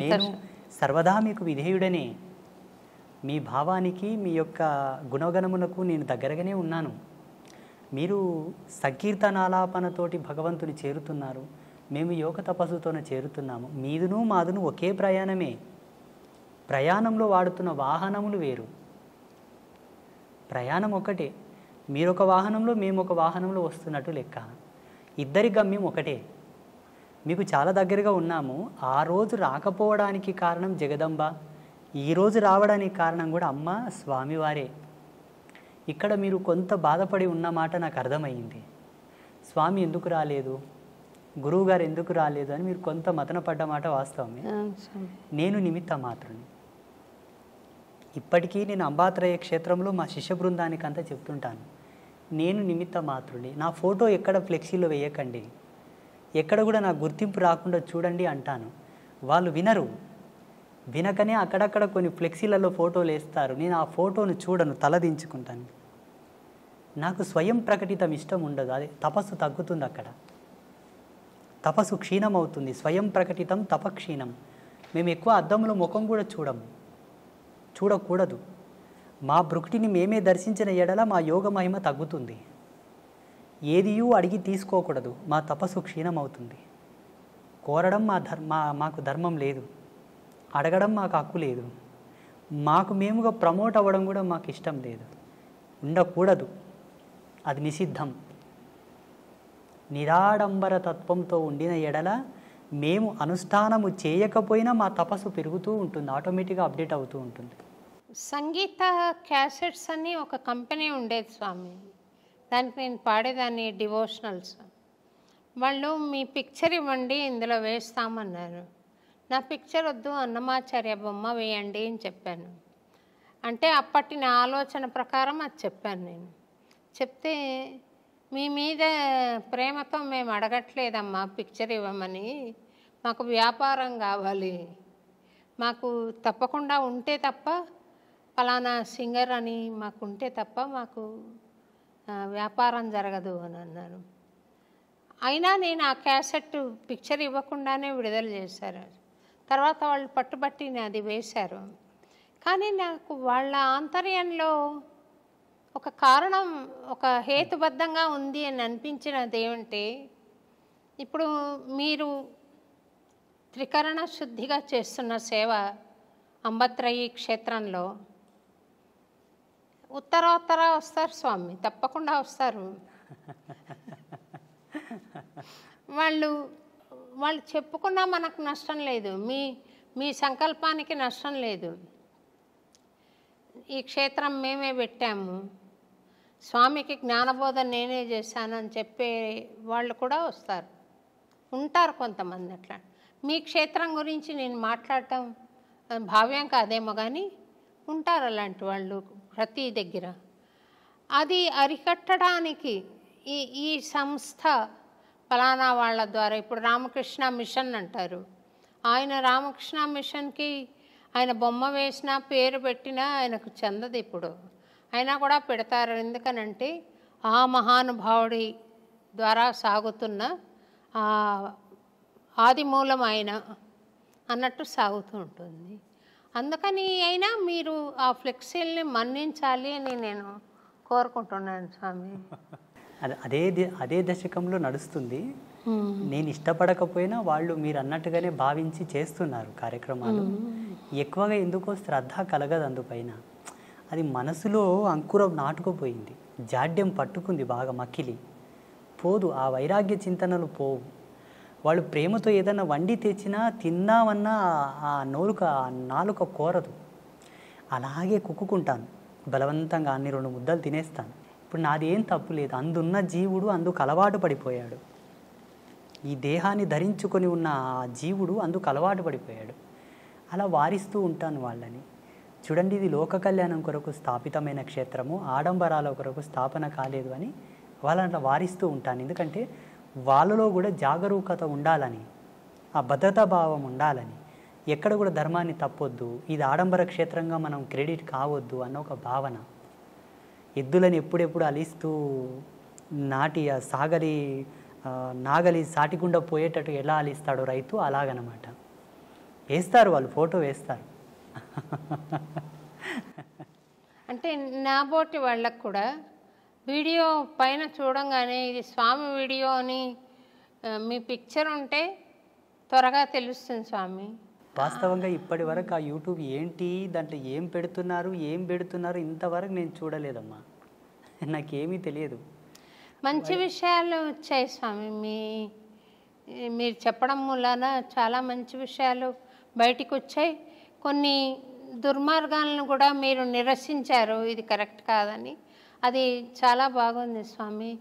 నేను సర్వదా మీకు విధేయుడనే. మీ భావానికి, మీ యొక్క గుణగణమునకు నేను దగ్గరగానే ఉన్నాను. మీరు సంకీర్తనాలాపనతోటి భగవంతుని చేరుతున్నారు, మేము యోగ తపస్సుతోనే చేరుతున్నాము. మీదును మాదును ఒకే ప్రయాణమే. ప్రయాణంలో వాడుతున్న వాహనములు వేరు, ప్రయాణం ఒకటే. మీరొక వాహనంలో, మేము ఒక వాహనంలో వస్తున్నట్టు లెక్క. ఇద్దరి గమ్యం ఒకటే. మీకు చాలా దగ్గరగా ఉన్నాము. ఆ రోజు రాకపోవడానికి కారణం జగదంబ, ఈరోజు రావడానికి కారణం కూడా అమ్మ స్వామివారే. ఇక్కడ మీరు కొంత బాధపడి ఉన్నమాట నాకు అర్థమైంది. స్వామి ఎందుకు రాలేదు, గురువుగారు ఎందుకు రాలేదు అని మీరు కొంత మతన పడ్డమాట వాస్తవమే. నేను నిమిత్త మాత్రుని. ఇప్పటికీ నేను అంబాత్రయ క్షేత్రంలో మా శిష్య బృందానికి అంతా చెప్తుంటాను, నేను నిమిత్త మాత్రుని. నా ఫోటో ఎక్కడ ఫ్లెక్సీలో వేయకండి, ఎక్కడ కూడా నా గుర్తింపు రాకుండా చూడండి అంటాను. వాళ్ళు వినరు. వినకనే అక్కడక్కడ కొన్ని ఫ్లెక్సీలలో ఫోటోలు వేస్తారు. నేను ఆ ఫోటోను చూడను, తలదించుకుంటాను. నాకు స్వయం ప్రకటితం ఇష్టం ఉండదు. అదే తపస్సు తగ్గుతుంది, అక్కడ తపస్సు క్షీణం అవుతుంది. స్వయం ప్రకటితం తపక్షీణం. మేము ఎక్కువ అద్దంలో ముఖం కూడా చూడకూడదు. మా భృకుటిని మేమే దర్శించిన ఎడల మా యోగ మహిమ తగ్గుతుంది. ఏదియూ అడిగి తీసుకోకూడదు, మా తపస్సు క్షీణం అవుతుంది. కోరడం మాకు ధర్మం లేదు, అడగడం మాకు హక్కు లేదు, మాకు మేముగా ప్రమోట్ అవ్వడం కూడా మాకు ఇష్టం లేదు, ఉండకూడదు. అది నిషిద్ధం. నిరాడంబర తత్వంతో ఉండిన ఎడల మేము అనుష్ఠానము చేయకపోయినా మా తపస్సు పెరుగుతూ ఉంటుంది, ఆటోమేటిక్గా అప్డేట్ అవుతూ ఉంటుంది. సంగీత క్యాసెట్స్ అని ఒక కంపెనీ ఉండేది స్వామి, దానికి నేను పాడేదాన్ని డివోషనల్స్. వాళ్ళు మీ పిక్చర్ ఇవ్వండి, ఇందులో వేస్తామన్నారు. నా పిక్చర్ వద్దు, అన్నమాచార్య బొమ్మ వేయండి అని చెప్పాను. అంటే అప్పటి నా ఆలోచన ప్రకారం అది చెప్పాను నేను. చెప్తే మీ మీద ప్రేమతో మేము అడగట్లేదమ్మా పిక్చర్ ఇవ్వమని, మాకు వ్యాపారం కావాలి, మాకు తప్పకుండా ఉంటే తప్ప ఫలానా సింగర్ అని మాకు ఉంటే తప్ప మాకు వ్యాపారం జరగదు అని అన్నారు. అయినా నేను ఆ క్యాసెట్ పిక్చర్ ఇవ్వకుండానే విడుదల చేశారు. తర్వాత వాళ్ళు పట్టుబట్టి అది వేశారు. కానీ నాకు వాళ్ళ ఆంతర్యంలో ఒక కారణం, ఒక హేతుబద్ధంగా ఉంది అని అనిపించినది ఏమంటే, ఇప్పుడు మీరు త్రికరణ శుద్ధిగా చేస్తున్న సేవ అంబత్రయి క్షేత్రంలో ఉత్తరోత్తర వస్తారు స్వామి, తప్పకుండా వస్తారు. వాళ్ళు చెప్పుకున్నా మనకు నష్టం లేదు, మీ సంకల్పానికి నష్టం లేదు. ఈ క్షేత్రం మేమే పెట్టాము, స్వామికి జ్ఞానబోధన నేనే చేశానని చెప్పే వాళ్ళు కూడా వస్తారు, ఉంటారు కొంతమంది. అట్లా మీ క్షేత్రం గురించి నేను మాట్లాడటం భావ్యం కాదేమో, కానీ ఉంటారు అలాంటి వాళ్ళు ప్రతి దగ్గర. అది అరికట్టడానికి ఈ సంస్థ ఫలానా వాళ్ళ ద్వారా, ఇప్పుడు రామకృష్ణ మిషన్ అంటారు, ఆయన రామకృష్ణ మిషన్కి ఆయన బొమ్మ వేసినా పేరు పెట్టినా ఆయనకు చెందదు. ఇప్పుడు అయినా కూడా పెడతారు. ఎందుకనంటే ఆ మహానుభావుడి ద్వారా సాగుతున్న ఆదిమూలం ఆయన అన్నట్టు సాగుతూ ఉంటుంది. అందుకని అయినా మీరు ఆ ఫ్లెక్సీల్ని మన్నించాలి అని నేను కోరుకుంటున్నాను స్వామి. అదే దశకంలో నడుస్తుంది. నేను ఇష్టపడకపోయినా వాళ్ళు మీరు అన్నట్టుగానే భావించి చేస్తున్నారు కార్యక్రమాలు. ఎక్కువగా ఎందుకో శ్రద్ధ కలగదు అందుపైన. అది మనసులో అంకురం నాటుకుపోయింది, జాడ్యం పట్టుకుంది బాగా, మక్కిలి పోదు, ఆ వైరాగ్య చింతనలు పోవు. వాళ్ళు ప్రేమతో ఏదైనా వండి తెచ్చినా తిన్నామన్నా ఆ నాలుక కోరదు. అలాగే కుక్కుకుంటాను బలవంతంగా, అన్ని 2 ముద్దలు తినేస్తాను. ఇప్పుడు నాదేం తప్పు లేదు, అందున్న జీవుడు అందుకు అలవాటు పడిపోయాడు. ఈ దేహాన్ని ధరించుకొని ఉన్న ఆ జీవుడు అందుకు అలవాటు పడిపోయాడు. అలా వారిస్తూ ఉంటాను వాళ్ళని. చూడండి, ఇది లోక కళ్యాణం కొరకు స్థాపితమైన క్షేత్రము, ఆడంబరాల కొరకు స్థాపన కాలేదు అని వాళ్ళని అట్లా వారిస్తూ ఉంటాను. ఎందుకంటే వాళ్ళలో కూడా జాగరూకత ఉండాలని, ఆ భద్రతా భావం ఉండాలని, ఎక్కడ కూడా ధర్మాన్ని తప్పొద్దు, ఇది ఆడంబర క్షేత్రంగా మనం క్రెడిట్ కావద్దు అన్న ఒక భావన. ఎద్దులని ఎప్పుడెప్పుడు అలిస్తూ నాగలి సాటిగుండా పోయేటట్టు ఎలా అలిస్తాడో రైతు, అలాగనమాట. వేస్తారు వాళ్ళు, ఫోటో వేస్తారు. అంటే నాబోటి వాళ్ళకు కూడా వీడియో పైన చూడంగానే ఇది స్వామి వీడియో అని మీ పిక్చర్ ఉంటే త్వరగా తెలుస్తుంది స్వామి. వాస్తవంగా ఇప్పటి వరకు ఆ యూట్యూబ్ ఏంటి, దాంట్లో ఏం పెడుతున్నారు ఇంతవరకు నేను చూడలేదమ్మా, నాకేమీ తెలియదు. మంచి విషయాలు వచ్చాయి స్వామి, మీరు చెప్పడం మూలాన చాలా మంచి విషయాలు బయటికి వచ్చాయి. కొన్ని దుర్మార్గాలను కూడా మీరు నిరసించారు, ఇది కరెక్ట్ కాదని. అది చాలా బాగుంది స్వామి.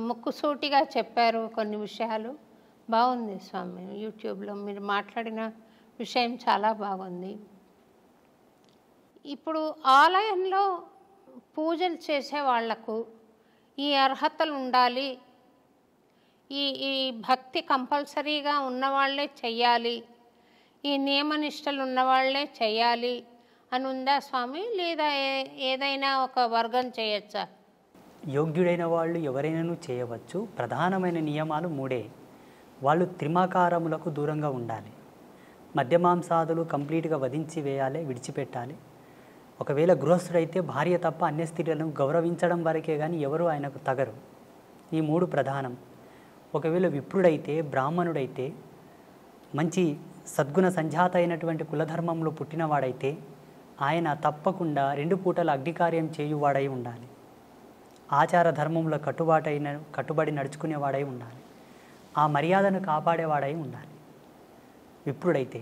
ముక్కుసూటిగా చెప్పారు కొన్ని విషయాలు, బాగుంది స్వామి. యూట్యూబ్లో మీరు మాట్లాడిన విషయం చాలా బాగుంది. ఇప్పుడు ఆలయంలో పూజలు చేసే వాళ్లకు ఈ అర్హతలు ఉండాలి, ఈ భక్తి కంపల్సరీగా ఉన్నవాళ్లే చెయ్యాలి, ఈ నియమనిష్టలు ఉన్నవాళ్లే చెయ్యాలి అని ఉందా స్వామి, లేదా ఏదైనా ఒక వర్గం చేయొచ్చా? యోగ్యుడైన వాళ్ళు ఎవరైనాను చేయవచ్చు. ప్రధానమైన నియమాలు 3. వాళ్ళు త్రిమాకారములకు దూరంగా ఉండాలి, మద్యమాంసాదులు కంప్లీట్గా వధించి వేయాలి, విడిచిపెట్టాలి. ఒకవేళ గృహస్థుడైతే భార్య తప్ప అన్య స్త్రీలను గౌరవించడం వరకే కానీ ఎవరు ఆయనకు తగరు. ఈ 3 ప్రధానం. ఒకవేళ విప్రుడైతే, బ్రాహ్మణుడైతే, మంచి సద్గుణ సంజాత అయినటువంటి కులధర్మంలో పుట్టినవాడైతే ఆయన తప్పకుండా 2 పూటల అగ్నికార్యం చేయువాడై ఉండాలి. ఆచార ధర్మంలో కట్టుబడి నడుచుకునేవాడై ఉండాలి. ఆ మర్యాదను కాపాడేవాడై ఉండాలి. విప్రుడైతే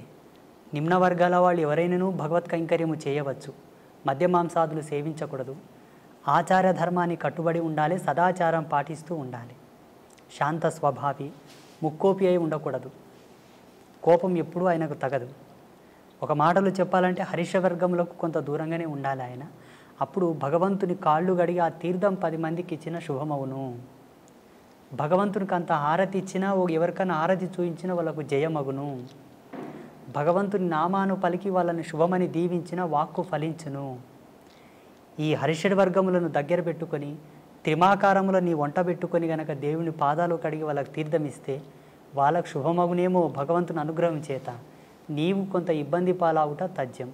నిమ్న వర్గాల వాళ్ళు ఎవరైనాను భగవత్ కైంకర్యము చేయవచ్చు, మద్యమాంసాదులు సేవించకూడదు, ఆచార ధర్మాన్ని కట్టుబడి ఉండాలి, సదాచారం పాటిస్తూ ఉండాలి, శాంత స్వభావి, ముక్కోపి అయి ఉండకూడదు, కోపం ఎప్పుడూ ఆయనకు తగదు. ఒక మాటలో చెప్పాలంటే హరిషవర్గములకు కొంత దూరంగానే ఉండాలి ఆయన. అప్పుడు భగవంతుని కాళ్ళు గడిగి ఆ తీర్థం 10 మందికి ఇచ్చిన శుభమవును. భగవంతునికి అంత హారతి ఇచ్చినా, ఎవరికైనా హారతి చూయించినా వాళ్ళకు జయమగును. భగవంతుని నామాను పలికి వాళ్ళని శుభమని దీవించిన వాక్కు ఫలించును. ఈ హరిషడ్ వర్గములను దగ్గర పెట్టుకొని, త్రిమాకారములను నీ వంట పెట్టుకొని గనక దేవుని పాదాలు కడిగి వాళ్ళకి తీర్థం ఇస్తే వాళ్ళకు శుభమగునేమో భగవంతుని అనుగ్రహం చేత. నీవు కొంత ఇబ్బంది పాలవుట తథ్యం.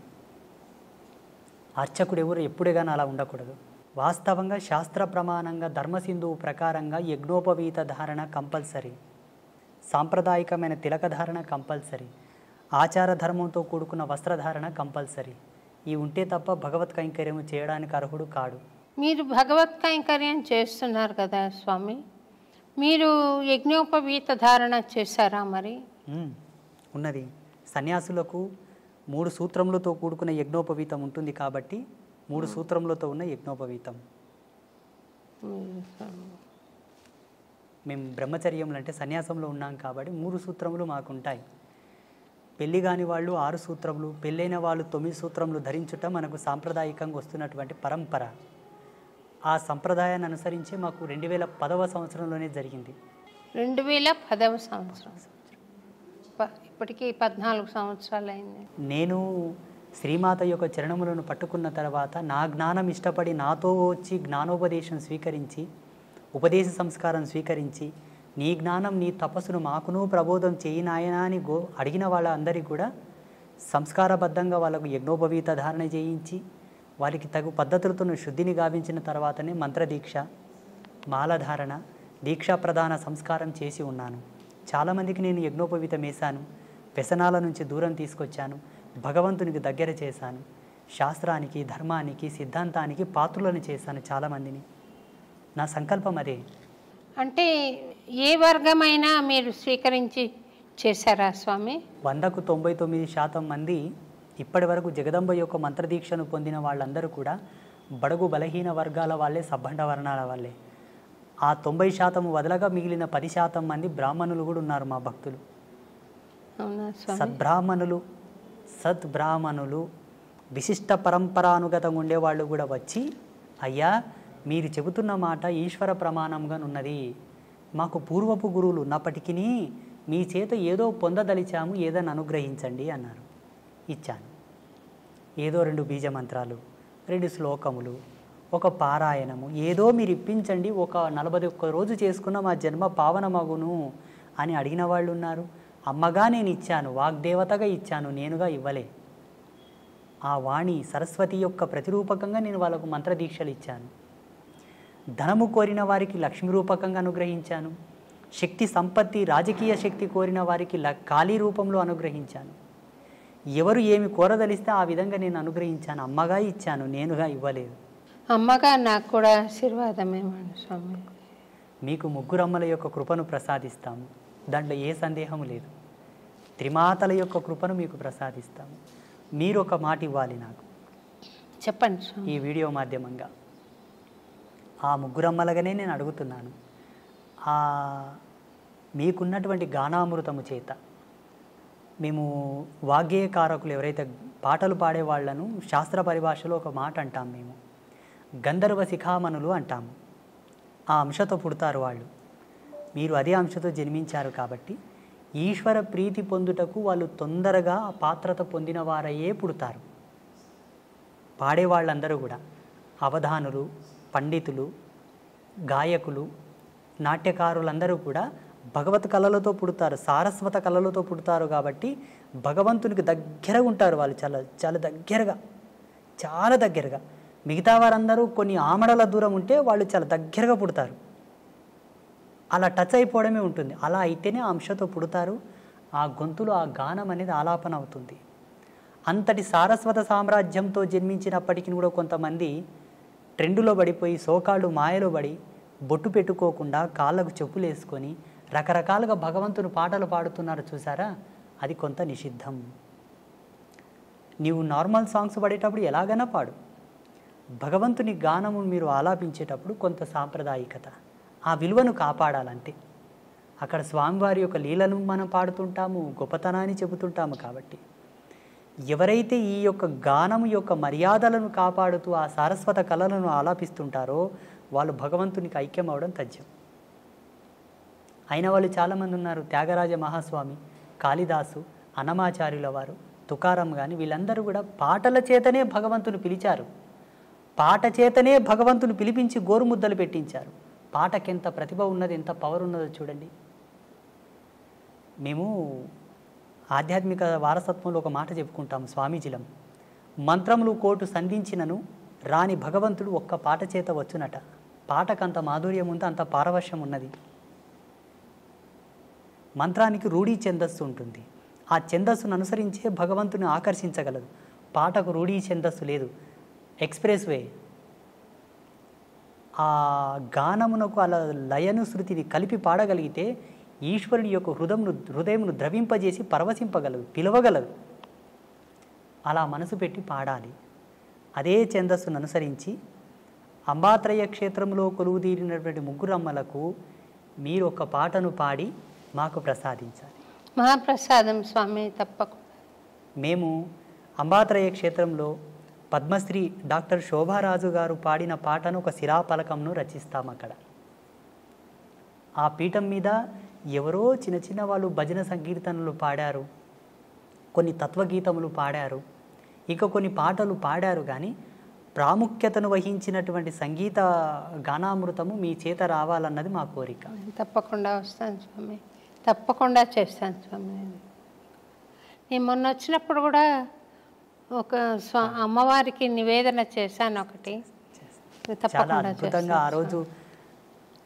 అర్చకుడు ఎవరు ఎప్పుడే కానీ అలా ఉండకూడదు. వాస్తవంగా శాస్త్ర ప్రమాణంగా ధర్మసింధువు ప్రకారంగా యజ్ఞోపవీత ధారణ కంపల్సరీ, సాంప్రదాయకమైన తిలకధారణ కంపల్సరీ, ఆచార ధర్మంతో కూడుకున్న వస్త్రధారణ కంపల్సరీ. ఇవి ఉంటే తప్ప భగవత్ కైంకర్యం చేయడానికి అర్హుడు కాడు. మీరు భగవత్ కైంకర్యం చేస్తున్నారు కదా స్వామి, మీరు యజ్ఞోపవీత ధారణ చేశారా మరి? ఉన్నది. సన్యాసులకు 3 సూత్రములతో కూడుకున్న యజ్ఞోపవీతం ఉంటుంది కాబట్టి 3 సూత్రములతో ఉన్న యజ్ఞోపవీతం. మేము బ్రహ్మచర్యములు అంటే సన్యాసంలో ఉన్నాం కాబట్టి 3 సూత్రములు మాకుంటాయి. పెళ్ళి కాని వాళ్ళు 6 సూత్రములు, పెళ్ళైన వాళ్ళు 9 సూత్రములు ధరించుట మనకు సాంప్రదాయకంగా వస్తున్నటువంటి పరంపర. ఆ సంప్రదాయాన్ని అనుసరించి మాకు 2010వ సంవత్సరంలోనే జరిగింది. 2010వ సంవత్సరం, ఇప్పటికీ 14 సంవత్సరాలు అయింది. నేను శ్రీమాత యొక్క చరణములను పట్టుకున్న తర్వాత నా జ్ఞానం ఇష్టపడి నాతో వచ్చి జ్ఞానోపదేశం స్వీకరించి, ఉపదేశ సంస్కారం స్వీకరించి, నీ జ్ఞానం నీ తపస్సును మాకును ప్రబోధం చేయి నాయనా అని అడిగిన వాళ్ళందరికీ కూడా సంస్కారబద్ధంగా వాళ్ళకు యజ్ఞోపవీత ధారణ చేయించి వారికి తగు పద్ధతులతో శుద్ధిని గావించిన తర్వాతనే మంత్రదీక్ష, మాలధారణ, దీక్షా ప్రధాన సంస్కారం చేసి ఉన్నాను. చాలామందికి నేను యజ్ఞోపవీతం వేశాను, వ్యసనాల నుంచి దూరం తీసుకొచ్చాను, భగవంతునికి దగ్గర చేశాను, శాస్త్రానికి, ధర్మానికి, సిద్ధాంతానికి పాత్రులను చేశాను చాలామందిని. నా సంకల్పం అదే. అంటే ఏ వర్గమైనా మీరు స్వీకరించి చేశారా స్వామి? 100కు 99% మంది ఇప్పటి వరకు జగదంబ యొక్క మంత్రదీక్షను పొందిన వాళ్ళందరూ కూడా బడుగు బలహీన వర్గాల వాళ్ళే, సబ్బండ వర్ణాల వాళ్ళే. ఆ 90% వదలగా మిగిలిన 10% మంది బ్రాహ్మణులు కూడా ఉన్నారు మా భక్తులు. సద్బ్రాహ్మణులు విశిష్ట పరంపరానుగతంగా ఉండేవాళ్ళు కూడా వచ్చి, అయ్యా మీరు చెబుతున్న మాట ఈశ్వర ప్రమాణంగా ఉన్నది, మాకు పూర్వపు గురువులు ఉన్నప్పటికీ మీ చేత ఏదో పొందదలిచాము, ఏదని అనుగ్రహించండి అన్నారు. ఇచ్చాను. ఏదో 2 బీజమంత్రాలు, 2 శ్లోకములు, ఒక పారాయణము, ఏదో మీరు ఇప్పించండి, ఒక 41 రోజు చేసుకున్న మా జన్మ పావనమగును అని అడిగిన వాళ్ళు ఉన్నారు. అమ్మగా నేను ఇచ్చాను, వాగ్దేవతగా ఇచ్చాను, నేనుగా ఇవ్వలే. ఆ వాణి సరస్వతి యొక్క ప్రతిరూపకంగా నేను వాళ్ళకు మంత్రదీక్షలు ఇచ్చాను. ధనము కోరిన వారికి లక్ష్మీ రూపకంగా అనుగ్రహించాను. శక్తి సంపత్తి, రాజకీయ శక్తి కోరిన వారికి కాళీ రూపంలో అనుగ్రహించాను. ఎవరు ఏమి కోరదలిస్తే ఆ విధంగా నేను అనుగ్రహించాను. అమ్మగా ఇచ్చాను, నేనుగా ఇవ్వలేదు. అమ్మగా నాకు కూడా ఆశీర్వాదమేమండి స్వామి. మీకు 3 అమ్మల యొక్క కృపను ప్రసాదిస్తాము, దాంట్లో ఏ సందేహము లేదు. త్రిమాతల యొక్క కృపను మీకు ప్రసాదిస్తాము. మీరు ఒక మాట ఇవ్వాలి నాకు. చెప్పండి స్వామి. ఈ వీడియో మాధ్యమంగా ఆ 3 అమ్మలుగానే నేను అడుగుతున్నాను. మీకున్నటువంటి గానామృతము చేత మేము వాగ్గేయకారకులు ఎవరైతే పాటలు పాడేవాళ్లను శాస్త్ర పరిభాషలో ఒక మాట అంటాం, మేము గంధర్వ శిఖామణులు అంటాము. ఆ అంశతో పుడతారు వాళ్ళు. మీరు అదే అంశతో జన్మించారు కాబట్టి ఈశ్వర ప్రీతి పొందుటకు వాళ్ళు తొందరగా ఆ పాత్రత పొందిన వారయ్యే పుడతారు. పాడేవాళ్ళందరూ కూడా అవధానులు, పండితులు, గాయకులు, నాట్యకారులందరూ కూడా భగవత్ కళలతో పుడతారు, సారస్వత కళలతో పుడతారు. కాబట్టి భగవంతునికి దగ్గర ఉంటారు వాళ్ళు, చాలా చాలా దగ్గరగా. మిగతా వారందరూ కొన్ని ఆమడల దూరం ఉంటే వాళ్ళు చాలా దగ్గరగా పుడతారు. అలా టచ్ అయిపోవడమే ఉంటుంది. అలా అయితేనే ఆ అంశతో పుడతారు. ఆ గొంతులో ఆ గానం అనేది ఆలాపన అవుతుంది. అంతటి సారస్వత సామ్రాజ్యంతో జన్మించినప్పటికీ కూడా కొంతమంది ట్రెండులో పడిపోయి, సోకాళ్ళు మాయలో పడి, బొట్టు పెట్టుకోకుండా కాళ్ళకు చెప్పులు వేసుకొని రకరకాలుగా భగవంతుని పాటలు పాడుతున్నారు చూసారా, అది కొంత నిషిద్ధం. నీవు నార్మల్ సాంగ్స్ పాడేటప్పుడు ఎలాగైనా పాడు, భగవంతుని గానము మీరు ఆలాపించేటప్పుడు కొంత సాంప్రదాయికత, ఆ విలువను కాపాడాలంటే. అక్కడ స్వామివారి యొక్క లీలను మనం పాడుతుంటాము, గొప్పతనాన్ని చెబుతుంటాము. కాబట్టి ఎవరైతే ఈ యొక్క గానము యొక్క మర్యాదలను కాపాడుతూ ఆ సారస్వత కళలను ఆలాపిస్తుంటారో వాళ్ళు భగవంతునికి ఐక్యం అవడం తథ్యం. అయిన వాళ్ళు చాలామంది ఉన్నారు. త్యాగరాజ మహాస్వామి, కాళిదాసు, అన్నమాచార్యుల వారు, తుకారం కానీ వీళ్ళందరూ కూడా పాటల చేతనే భగవంతుని పిలిచారు. పాట చేతనే భగవంతుని పిలిపించి గోరుముద్దలు పెట్టించారు. పాటకెంత ప్రతిభ ఉన్నది, ఎంత పవర్ ఉన్నదో చూడండి. మేము ఆధ్యాత్మిక వారసత్వంలో ఒక మాట చెప్పుకుంటాం స్వామీజీలం. మంత్రములు కోటు సంధించినను రాని భగవంతుడు ఒక్క పాట చేత వచ్చునట. పాటకంత మాధుర్యం ఉంది, అంత పారవశ్యం ఉన్నది. మంత్రానికి రూఢీ ఛందస్సు ఉంటుంది. ఆ ఛందస్సును అనుసరించే భగవంతుని ఆకర్షించగలదు. పాటకు రూఢీ ఛందస్సు లేదు, ఎక్స్ప్రెస్ వే. ఆ గానమునకు అలా లయను శృతిని కలిపి పాడగలిగితే ఈశ్వరుని యొక్క హృదయమును ద్రవింపజేసి పరవశింపగలదు, పిలవగలదు. అలా మనసు పెట్టి పాడాలి. అదే ఛందస్సును అనుసరించి అంబాత్రయ క్షేత్రంలో కొలువుదీరినటువంటి ముగ్గురమ్మలకు మీరు ఒక పాటను పాడి మాకు ప్రసాదించాలి. మహాప్రసాదం స్వామి, తప్పకుండా. మేము అంబాత్రయ క్షేత్రంలో పద్మశ్రీ డాక్టర్ శోభారాజు గారు పాడిన పాటను ఒక శిలాపలకంను రచిస్తాం. అక్కడ ఆ పీఠం మీద ఎవరో చిన్న చిన్న వాళ్ళు భజన సంకీర్తనలు పాడారు, కొన్ని తత్వగీతములు పాడారు, ఇక కొన్ని పాటలు పాడారు. కానీ ప్రాముఖ్యతను వహించినటువంటి సంగీత గానామృతము మీ చేత రావాలన్నది మా కోరిక. తప్పకుండా వస్తాను స్వామి, తప్పకుండా చేస్తాను స్వామి. నేను మొన్న వచ్చినప్పుడు కూడా ఒక అమ్మవారికి నివేదన చేశాను ఒకటి. చాలా అద్భుతంగా ఆ రోజు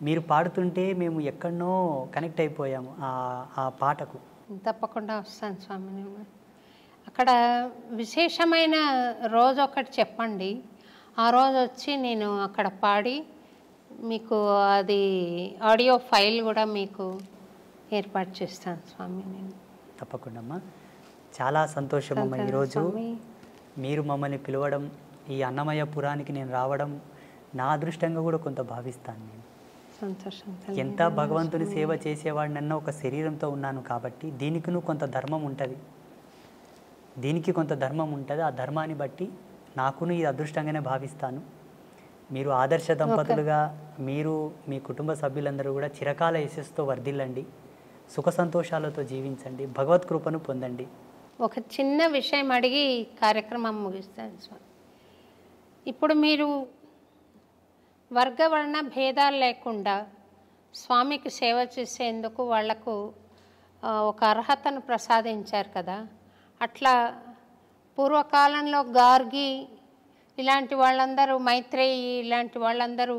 మీరు పాడుతుంటే మేము ఎక్కడనో కనెక్ట్ అయిపోయాము ఆ పాటకు. తప్పకుండా వస్తాను స్వామి. నేను అక్కడ విశేషమైన రోజు ఒకటి చెప్పండి, ఆ రోజు వచ్చి నేను అక్కడ పాడి మీకు అది ఆడియో ఫైల్ కూడా మీకు ఏర్పాటు చేస్తాను స్వామి. నేను తప్పకుండా అమ్మా. చాలా సంతోషం అమ్మ, ఈరోజు మీరు మమ్మల్ని పిలవడం, ఈ అన్నమయ్య పురానికి నేను రావడం నా అదృష్టంగా కూడా కొంత భావిస్తాను. నేను సంతోషం. ఎంత భగవంతుని సేవ చేసేవాడినన్నా ఒక శరీరంతో ఉన్నాను కాబట్టి దీనికి కొంత ధర్మం ఉంటుంది, దీనికి కొంత ధర్మం ఉంటుంది. ఆ ధర్మాన్ని బట్టి నాకును ఇది అదృష్టంగానే భావిస్తాను. మీరు ఆదర్శ దంపతులుగా మీరు మీ కుటుంబ సభ్యులందరూ కూడా చిరకాల యశస్సుతో వర్ధిల్లండి, సుఖ సంతోషాలతో జీవించండి, భగవత్ కృపను పొందండి. ఒక చిన్న విషయం అడిగి కార్యక్రమం ముగిస్తాను స్వామి. ఇప్పుడు మీరు వర్గవర్ణ భేదాలు లేకుండా స్వామికి సేవ చేసేందుకు వాళ్లకు ఒక అర్హతను ప్రసాదించారు కదా. అట్లా పూర్వకాలంలో గార్గి ఇలాంటి వాళ్ళందరూ, మైత్రేయి ఇలాంటి వాళ్ళందరూ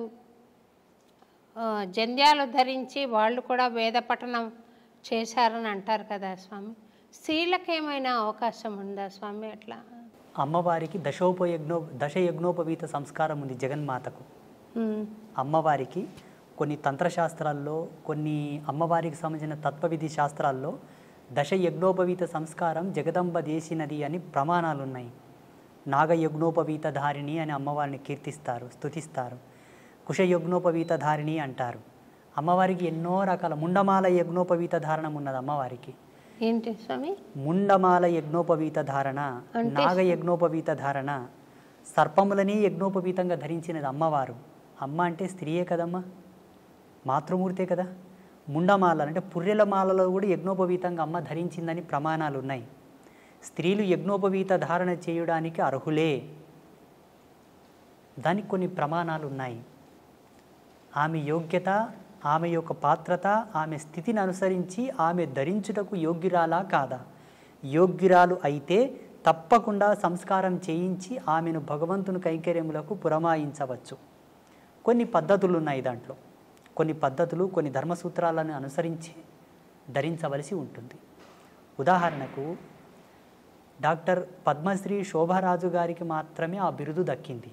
జంధ్యాలు ధరించి వాళ్ళు కూడా వేద పఠనం చేశారని అంటారు కదా స్వామి. స్త్రీలకు ఏమైనా అవకాశం ఉందా స్వామి? అట్లా అమ్మవారికి దశయజ్ఞోపవీత సంస్కారం ఉంది జగన్మాతకు. అమ్మవారికి కొన్ని తంత్రశాస్త్రాల్లో, కొన్ని అమ్మవారికి సంబంధించిన తత్వవిధి శాస్త్రాల్లో దశయజ్ఞోపవీత సంస్కారం జగదంబ చేసినది అని ప్రమాణాలు ఉన్నాయి. నాగయజ్ఞోపవీత ధారిణి అని అమ్మవారిని కీర్తిస్తారు, స్తుతిస్తారు. కుశయజ్ఞోపవీత ధారిణి అంటారు. అమ్మవారికి ఎన్నో రకాల ముండమాల యజ్ఞోపవీత ధారణం ఉన్నది అమ్మవారికి. ఏంటి స్వామి? ముండమాల యజ్ఞోపవీత ధారణ, నాగయజ్ఞోపవీత ధారణ, సర్పములని యజ్ఞోపవీతంగా ధరించినది అమ్మవారు. అమ్మ అంటే స్త్రీయే కదమ్మా, మాతృమూర్తే కదా. ముండమాల అంటే పుర్రెల మాలలో కూడా యజ్ఞోపవీతంగా అమ్మ ధరించిందని ప్రమాణాలు ఉన్నాయి. స్త్రీలు యజ్ఞోపవీత ధారణ చేయడానికి అర్హులే, దానికి కొన్ని ప్రమాణాలు ఉన్నాయి. ఆమె యోగ్యత, ఆమె యొక్క పాత్రత, ఆమె స్థితిని అనుసరించి ఆమె ధరించుటకు యోగ్యురాలా కాదా? యోగ్యురాలు అయితే తప్పకుండా సంస్కారం చేయించి ఆమెను భగవంతుని కైంకర్యములకు పురమాయించవచ్చు. కొన్ని పద్ధతులు ఉన్నాయి దాంట్లో, కొన్ని పద్ధతులు, కొన్ని ధర్మసూత్రాలను అనుసరించి ధరించవలసి ఉంటుంది. ఉదాహరణకు డాక్టర్ పద్మశ్రీ శోభారాజు గారికి మాత్రమే ఆ బిరుదు దక్కింది.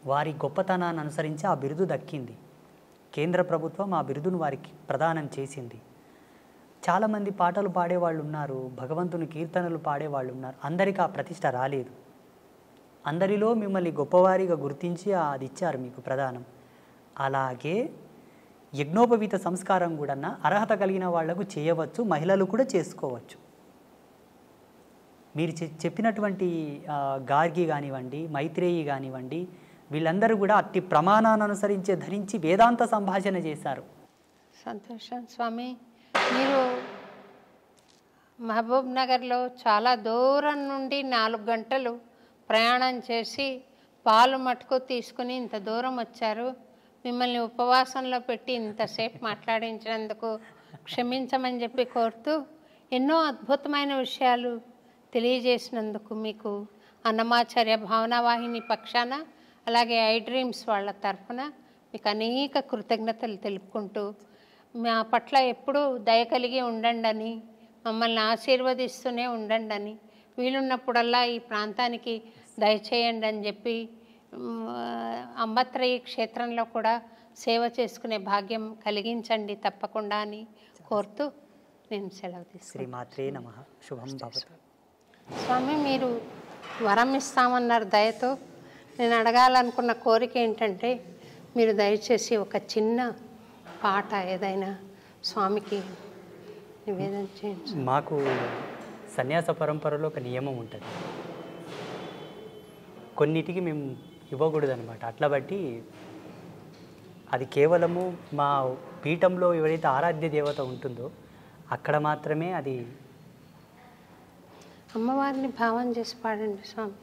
వారి గొప్పతనాన్ని అనుసరించి ఆ బిరుదు దక్కింది. కేంద్ర ప్రభుత్వం ఆ బిరుదును వారికి ప్రదానం చేసింది. చాలామంది పాటలు పాడేవాళ్ళు ఉన్నారు, భగవంతుని కీర్తనలు పాడేవాళ్ళు ఉన్నారు, అందరికీ ఆ ప్రతిష్ట రాలేదు. అందరిలో మిమ్మల్ని గొప్పవారిగా గుర్తించి అది ఇచ్చారు మీకు ప్రదానం. అలాగే యజ్ఞోపవీత సంస్కారం కూడా అర్హత కలిగిన వాళ్లకు చేయవచ్చు, మహిళలు కూడా చేసుకోవచ్చు. మీరు చెప్పినటువంటి గార్గి కానివ్వండి, మైత్రేయి కానివ్వండి, వీళ్ళందరూ కూడా అట్టి ప్రమాణాన్ని అనుసరించే ధరించి వేదాంత సంభాషణ చేశారు. సంతోషం స్వామి. మీరు మహబూబ్ నగర్లో చాలా దూరం నుండి 4 గంటలు ప్రయాణం చేసి పాలు మటుకు తీసుకుని ఇంత దూరం వచ్చారు. మిమ్మల్ని ఉపవాసంలో పెట్టి ఇంతసేపు మాట్లాడించినందుకు క్షమించమని చెప్పి కోరుతూ, ఎన్నో అద్భుతమైన విషయాలు తెలియజేసినందుకు మీకు అన్నమాచార్య భావనావాహిని పక్షాన అలాగే ఐ డ్రీమ్స్ వాళ్ళ తరఫున మీకు అనేక కృతజ్ఞతలు తెలుపుకుంటూ మా పట్ల ఎప్పుడూ దయ కలిగి ఉండండి అని, మమ్మల్ని ఆశీర్వదిస్తూనే ఉండండి అని, వీలున్నప్పుడల్లా ఈ ప్రాంతానికి దయచేయండి అని చెప్పి అంబత్రయి క్షేత్రంలో కూడా సేవ చేసుకునే భాగ్యం కలిగించండి తప్పకుండా అని కోరుతూ నేను సెలవు తీసుకున్నాను. శ్రీమాత్రే నమః. శుభం భవతు. స్వామి, మీరు వరం ఇస్తామన్నారు దయతో. నేను అడగాలనుకున్న కోరిక ఏంటంటే, మీరు దయచేసి ఒక చిన్న పాట ఏదైనా స్వామికి నివేదన చేయండి. మాకు సన్యాస పరంపరలో ఒక నియమం ఉంటుంది, కొన్నిటికి మేము ఇవ్వకూడదు అనమాట. అట్లా బట్టి అది కేవలము మా పీఠంలో ఎవరైతే ఆరాధ్య దేవత ఉంటుందో అక్కడ మాత్రమే అది. అమ్మవారిని భావన చేసి పాడండి స్వామి.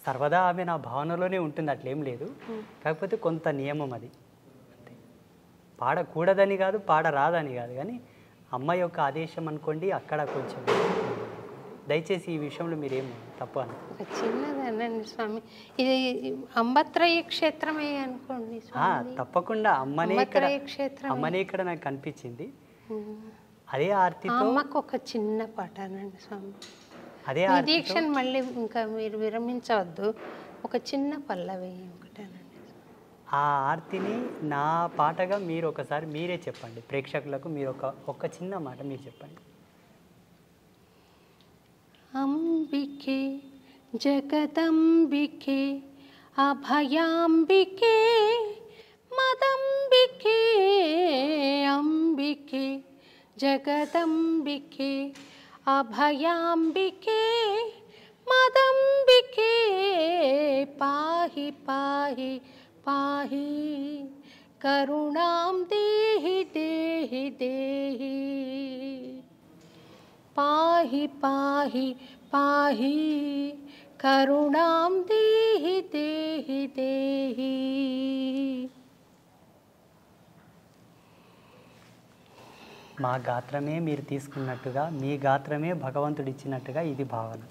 సర్వదా ఆమె నా భావనలోనే ఉంటుంది, అట్లేం లేదు. కాకపోతే కొంత నియమం అది. అంతే. పాడకూడదని కాదు, పాడరాదని కాదు, కానీ అమ్మ యొక్క ఆదేశం అనుకోండి. అక్కడ కొంచెం దయచేసి ఈ విషయంలో మీరేం తప్పు అని. ఒక చిన్నదనండి స్వామి, ఇది అంబత్రయి క్షేత్రమే అనుకోండి స్వామి. తప్పకుండా అమ్మనే ఇక్కడ నాకు కనిపించింది. అదే ఆర్తితో అమ్మకు ఒక చిన్న పాట అనండి స్వామి. అదే దీక్షను మళ్ళీ ఇంకా మీరు విరమించవద్దు, ఒక చిన్న పల్లవి ఒకటేనండి. ఆ ఆర్తిని నా పాటగా మీరు ఒకసారి మీరే చెప్పండి ప్రేక్షకులకు. మీరు ఒక చిన్న మాట మీరు చెప్పండి. అంబికే జగదంబికే అభయాంబికే మదంబికే, అంబికే జగదంబికే అభయాంబికే మదంబికే, పాహి పాహి పాహి కరుణాం దేహి దేహి దేహి, పాహి పాహి పాహి కరుణాం దేహి దేహి దేహి. మా గాత్రమే మీరు తీసుకున్నట్టుగా, మీ గాత్రమే భగవంతుడిచ్చినట్టుగా ఇది భావన.